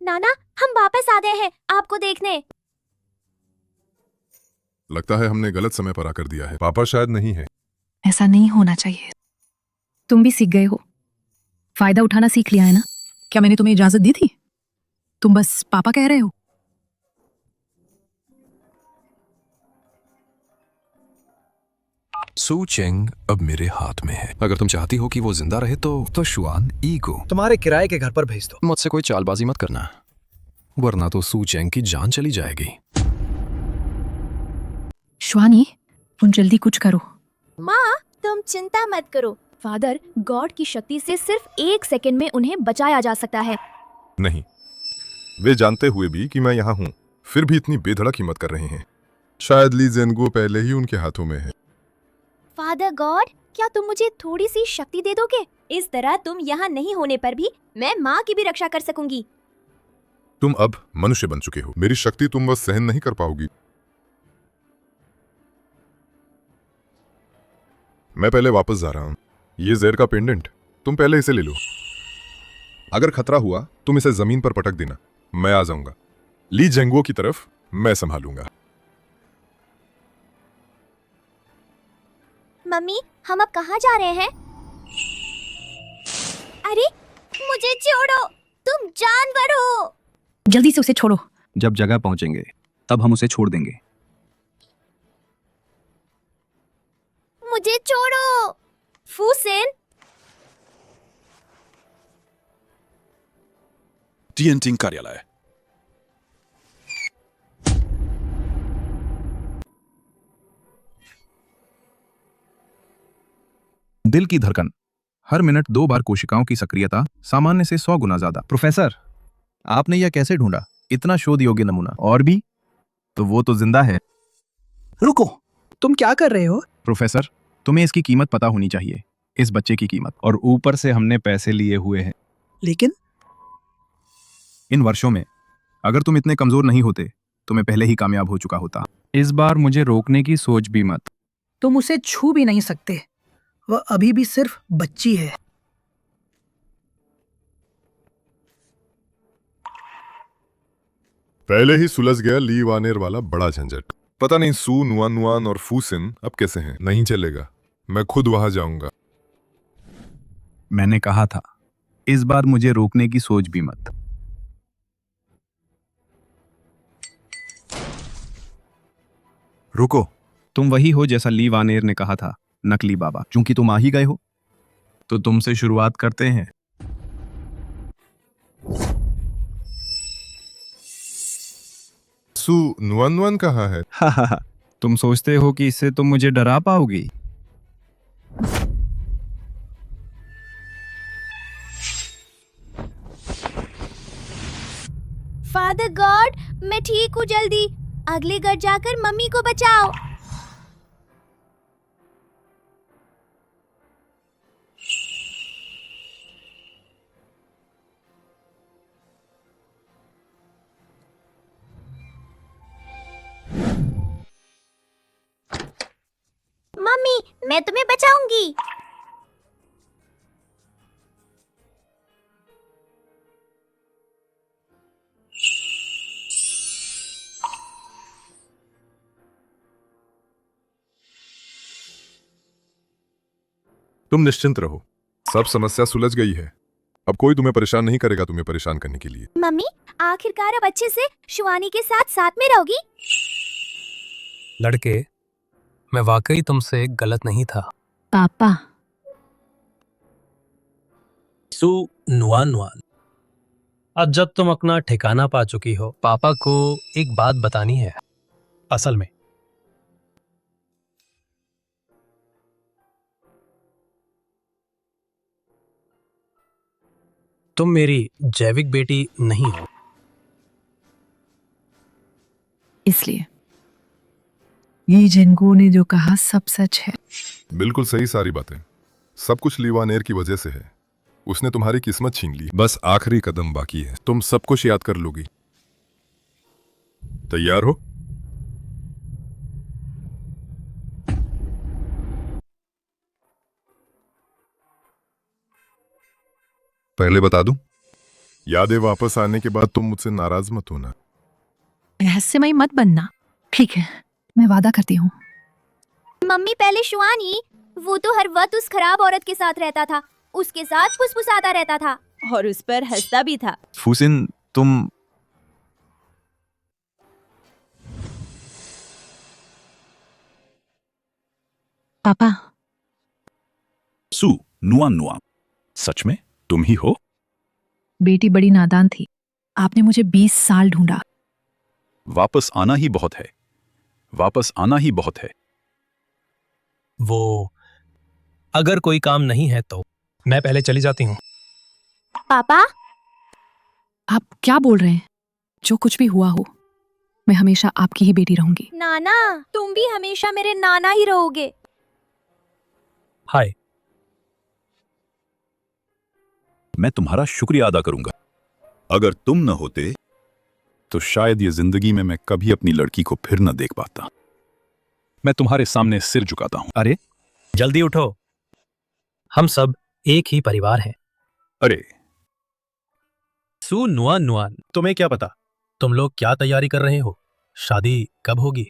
नाना, हम वापस आ गए हैं आपको देखने। लगता है हमने गलत समय पर आकर दिया है। पापा शायद नहीं है। ऐसा नहीं होना चाहिए। तुम भी सीख गए हो, फायदा उठाना सीख लिया है ना? क्या मैंने तुम्हें इजाजत दी थी? तुम बस पापा कह रहे हो। सू चेंग अब मेरे हाथ में है। अगर तुम चाहती हो कि वो जिंदा रहे तो शुआन ई को तुम्हारे किराए के घर पर भेज दो। मुझसे कोई चालबाजी मत करना, वरना तो सू चेंग की जान चली जाएगी। श्वानी, तुम जल्दी कुछ करो। माँ, तुम चिंता मत करो। फादर गॉड की शक्ति से सिर्फ 1 सेकंड में उन्हें बचाया जा सकता है। नहीं, वे जानते हुए भी कि मैं यहाँ हूँ, फिर भी इतनी बेधड़क हिम्मत कर रहे हैं। शायद ली जेंगुओ पहले ही उनके हाथों में है। फादर गॉड, क्या तुम मुझे थोड़ी सी शक्ति दे दोगे? इस तरह तुम यहाँ नहीं होने पर भी मैं माँ की भी रक्षा कर सकूंगी। तुम अब मनुष्य बन चुके हो, मेरी शक्ति तुम बस सहन नहीं कर पाओगी। मैं पहले वापस जा रहा हूं। ये ज़ेर का पेंडेंट, तुम पहले इसे ले लो। अगर खतरा हुआ तुम इसे जमीन पर पटक देना, मैं आ जाऊंगा। ली जेंगुओ की तरफ मैं संभालूंगा। मम्मी, हम अब कहाँ जा रहे हैं? अरे, मुझे छोड़ो, तुम जानवर हो। जल्दी से उसे छोड़ो। जब जगह पहुंचेंगे तब हम उसे छोड़ देंगे। मुझे छोड़ो। फूसेन, टीएनटी कार्यालय। दिल की धड़कन हर मिनट 2 बार, कोशिकाओं की सक्रियता सामान्य से 100 गुना ज्यादा। प्रोफेसर, आपने यह कैसे ढूंढा? इतना शोध योग्य नमूना और भी? तो वो तो जिंदा है। रुको, तुम क्या कर रहे हो? प्रोफेसर, तुम्हें इसकी कीमत पता होनी चाहिए, इस बच्चे की कीमत। और ऊपर से हमने पैसे लिए हुए हैं। लेकिन इन वर्षों में अगर तुम इतने कमजोर नहीं होते तो मैं पहले ही कामयाब हो चुका होता। इस बार मुझे रोकने की सोच भी मत। तुम उसे छू भी नहीं सकते, वह अभी भी सिर्फ बच्ची है। पहले ही सुलझ गया ली वानेर वाला बड़ा झंझट। पता नहीं सू, नुआन नुआन और फूसिन अब कैसे हैं। नहीं चलेगा, मैं खुद वहां जाऊंगा। मैंने कहा था, इस बार मुझे रोकने की सोच भी मत। रुको, तुम वही हो जैसा ली वानेर ने कहा था, नकली बाबा। चूंकि तुम आ ही गए हो तो तुमसे शुरुआत करते हैं। सू, नुआन नुआन कहाँ है? तुम सोचते हो कि इससे तुम मुझे डरा पाओगी? फादर गॉड, मैं ठीक हूँ, जल्दी अगले घर जाकर मम्मी को बचाओ। मम्मी, मैं तुम्हें बचाऊंगी। तुम निश्चिंत रहो, सब समस्या सुलझ गई है। अब कोई तुम्हें परेशान नहीं करेगा तुम्हें परेशान करने के लिए। मम्मी, आखिरकार अब अच्छे से शिवानी के साथ साथ में रहोगी? लड़के, मैं वाकई तुमसे गलत नहीं था। पापा, सू, नुआन नुआन, अब जब तुम अपना ठिकाना पा चुकी हो, पापा को एक बात बतानी है। असल में तुम मेरी जैविक बेटी नहीं हो। इसलिए ये जिनको ने जो कहा सब सच है। बिल्कुल सही सारी बातें। सब कुछ लीवानेर की वजह से है। उसने तुम्हारी किस्मत छीन ली। बस आखिरी कदम बाकी है। तुम सब कुछ याद कर लोगी। तैयार हो? पहले बता दूं, यादें वापस आने के बाद तुम मुझसे नाराज मत होना। रहस्यमय मत बनना। ठीक है, मैं वादा करती हूँ। मम्मी, पहले शिवानी, वो तो हर वक्त उस खराब औरत के साथ रहता था, उसके साथ फुसफुसाता रहता था और उस पर हंसता भी था। फूसिन, तुम पापा। सू, नुआन नुआन, सच में तुम ही हो? बेटी बड़ी नादान थी, आपने मुझे 20 साल ढूंढा। वापस आना ही बहुत है, वापस आना ही बहुत है। वो अगर कोई काम नहीं है तो मैं पहले चली जाती हूँ। पापा, आप क्या बोल रहे हैं? जो कुछ भी हुआ हो, मैं हमेशा आपकी ही बेटी रहूंगी। नाना, तुम भी हमेशा मेरे नाना ही रहोगे। हाय। मैं तुम्हारा शुक्रिया अदा करूंगा। अगर तुम न होते तो शायद ये जिंदगी में मैं कभी अपनी लड़की को फिर न देख पाता। मैं तुम्हारे सामने सिर झुकाता हूं। अरे जल्दी उठो, हम सब एक ही परिवार हैं। अरे सू, नुआन नुआन, तुम्हें क्या पता तुम लोग क्या तैयारी कर रहे हो? शादी कब होगी?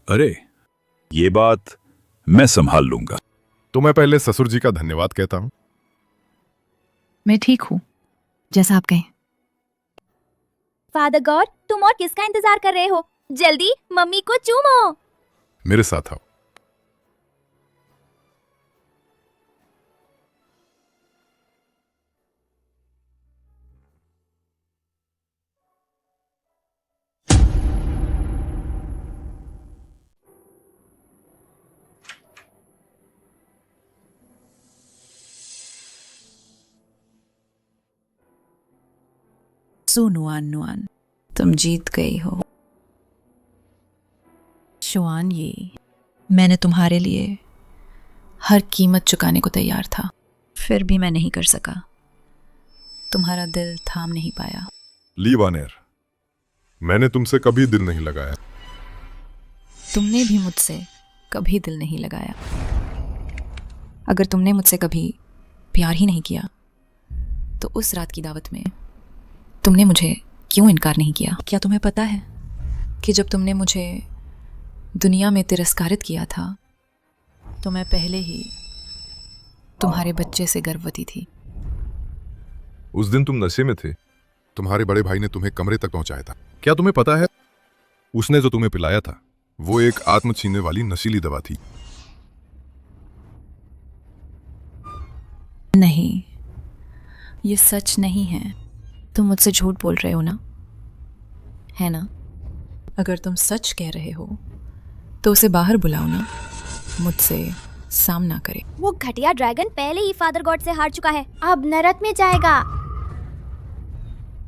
अरे ये बात मैं संभाल लूंगा। तो मैं पहले ससुर जी का धन्यवाद कहता हूं। मैं ठीक हूँ, जैसा आप कहें। फादर गॉड, तुम और किसका इंतजार कर रहे हो? जल्दी मम्मी को चूमो। मेरे साथ आओ। सो नुआन नुआन, तुम जीत गई हो। शुआन, ये मैंने तुम्हारे लिए हर कीमत चुकाने को तैयार था, फिर भी मैं नहीं कर सका। तुम्हारा दिल थाम नहीं पाया। ली वानेर, मैंने तुमसे कभी दिल नहीं लगाया। तुमने भी मुझसे कभी दिल नहीं लगाया। अगर तुमने मुझसे कभी प्यार ही नहीं किया तो उस रात की दावत में तुमने मुझे क्यों इनकार नहीं किया? क्या तुम्हें पता है कि जब तुमने मुझे दुनिया में तिरस्कारित किया था तो मैं पहले ही तुम्हारे बच्चे से गर्भवती थी। उस दिन तुम नशे में थे। तुम्हारे बड़े भाई ने तुम्हें कमरे तक पहुंचाया था। क्या तुम्हें पता है, उसने जो तुम्हें पिलाया था वो एक आत्म छीनने वाली नशीली दवा थी। नहीं, ये सच नहीं है। तुम मुझसे झूठ बोल रहे हो ना, है ना? अगर तुम सच कह रहे हो तो उसे बाहर बुलाओ ना, मुझसे सामना करे। वो घटिया ड्रैगन पहले ही फादर गॉड से हार चुका है, अब नरक में जाएगा।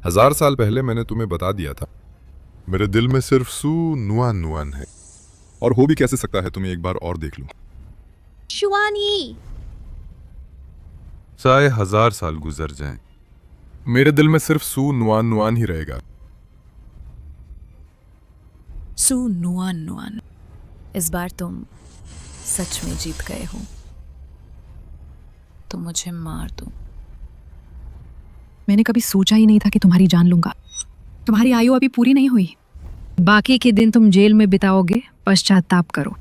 1000 साल पहले मैंने तुम्हें बता दिया था, मेरे दिल में सिर्फ सू नुआन नुआन है। और हो भी कैसे सकता है, तुम्हें एक बार और देख लूं। शुआनी, चाहे 1000 साल गुजर जाएं, मेरे दिल में सिर्फ सू नुआन नुआन ही रहेगा। सू नुआन नुआन, इस बार तुम सच में जीत गए हो। तो मुझे मार दो। मैंने कभी सोचा ही नहीं था कि तुम्हारी जान लूंगा। तुम्हारी आयु अभी पूरी नहीं हुई। बाकी के दिन तुम जेल में बिताओगे, पश्चाताप करो।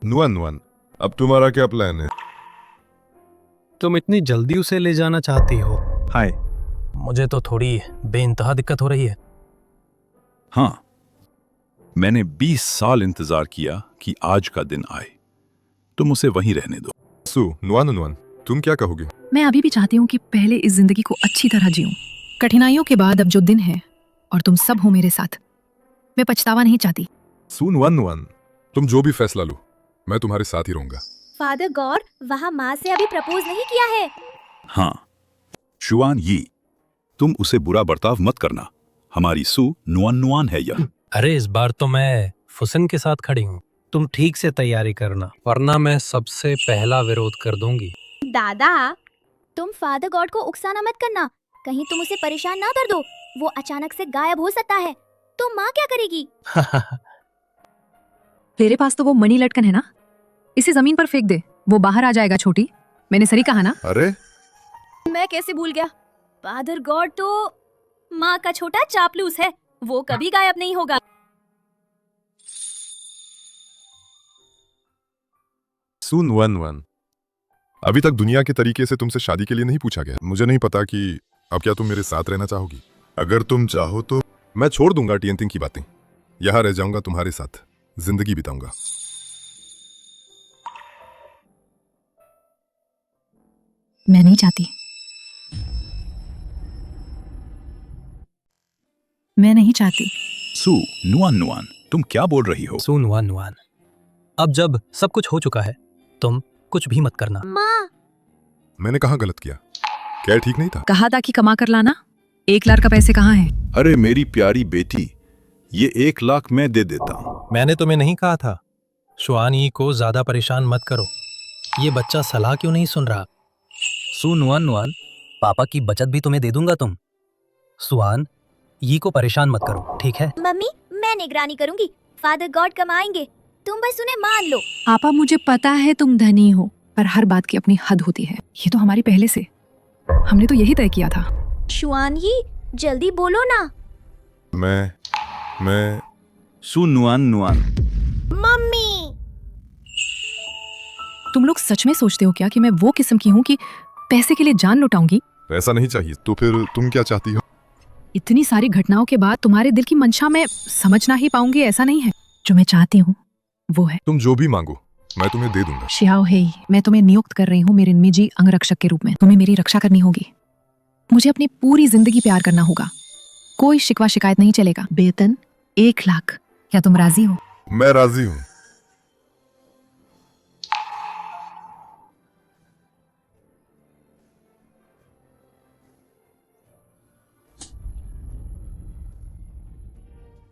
नुआन नुआन, अब तुम्हारा क्या प्लान है? तुम इतनी जल्दी उसे ले जाना चाहती हो? हाय, मुझे तो थोड़ी बेइंतहा दिक्कत हो रही है। हाँ, मैंने 20 साल इंतजार किया कि आज का दिन आए। तुम उसे वहीं रहने दो। सू नुआन नुआन, तुम क्या कहोगे? मैं अभी भी चाहती हूँ कि पहले इस जिंदगी को अच्छी तरह जीऊं। कठिनाइयों के बाद अब जो दिन है और तुम सब हो मेरे साथ, मैं पछतावा नहीं चाहती। सू नुआन नुआन, तुम जो भी फैसला लो, मैं तुम्हारे साथ ही रहूंगा। फादर गॉड वहाँ माँ से अभी प्रपोज नहीं किया है। हाँ, शुआन यी, तुम उसे बुरा बर्ताव मत करना। हमारी सू नुआन नुआन है यह। अरे इस बार तो मैं फुसन के साथ खड़ी हूँ। तुम ठीक से तैयारी करना, वरना मैं सबसे पहला विरोध कर दूंगी। दादा, तुम फादर गॉड को उकसाना मत करना, कहीं तुम उसे परेशान ना कर दो। वो अचानक से गायब हो सकता है, तो माँ क्या करेगी? तेरे पास तो वो मनी लटकन है ना, इसे जमीन पर फेंक दे, वो बाहर आ जाएगा। छोटी, मैंने सही कहा ना? अरे मैं कैसे भूल गया। फादर गॉड तो माँ का छोटा चापलूस है, वो कभी गायब नहीं होगा। सू नुआन नुआन, अभी तक दुनिया के तरीके से तुमसे शादी के लिए नहीं पूछा गया। मुझे नहीं पता कि अब क्या तुम मेरे साथ रहना चाहोगी। अगर तुम चाहो तो मैं छोड़ दूंगा टियंतिंग की बातें, यहां रह जाऊंगा, तुम्हारे साथ जिंदगी बिताऊंगा। मैं नहीं चाहती। मैं नहीं चाहती। सू नुआन नुआन, तुम क्या बोल रही हो? सू नुआन नुआन, अब जब सब कुछ हो चुका है, तुम कुछ भी मत करना। माँ, मैंने कहाँ गलत किया? क्या ठीक नहीं था? कहा था कि कमा कर लाना। 1 लाख का पैसे कहाँ हैं? अरे मेरी प्यारी बेटी, ये 1 लाख मैं दे देता हूँ। मैंने तुम्हें नहीं कहा था शुआन यी को ज्यादा परेशान मत करो। ये बच्चा सलाह क्यों नहीं सुन रहा? सू नुआन नुआन, पापा की बचत भी तुम्हें दे दूंगा। तुम सुआन यी को परेशान मत करो, ठीक है? मम्मी, मैं निगरानी करूंगी। फादर गॉड कमाएंगे, तुम बस उन्हें मान लो। आपा, मुझे पता है तुम धनी हो, पर हर बात की अपनी हद होती है। ये तो हमारी पहले से, हमने तो यही तय किया था। शुआन यी, जल्दी बोलो ना। मैं सू नुआन नुआन, मम्मी, तुम लोग सच में सोचते हो क्या कि मैं वो किस्म की हूँ कि पैसे के लिए जान लुटाऊंगी? ऐसा नहीं चाहिए। तो फिर तुम क्या चाहती हो? इतनी सारी घटनाओं के बाद तुम्हारे दिल की मंशा मैं समझ ना ही पाऊंगी, ऐसा नहीं है। जो मैं चाहती हूँ वो है, तुम जो भी मांगो मैं तुम्हें दे दूंगा। शियाओ हेई, मैं तुम्हें नियुक्त कर रही हूँ मेरे निजी अंगरक्षक के रूप में। तुम्हें मेरी रक्षा करनी होगी। मुझे अपनी पूरी जिंदगी प्यार करना होगा, कोई शिकवा शिकायत नहीं चलेगा। वेतन 1 लाख। क्या तुम राजी हो? मैं राजी हूँ।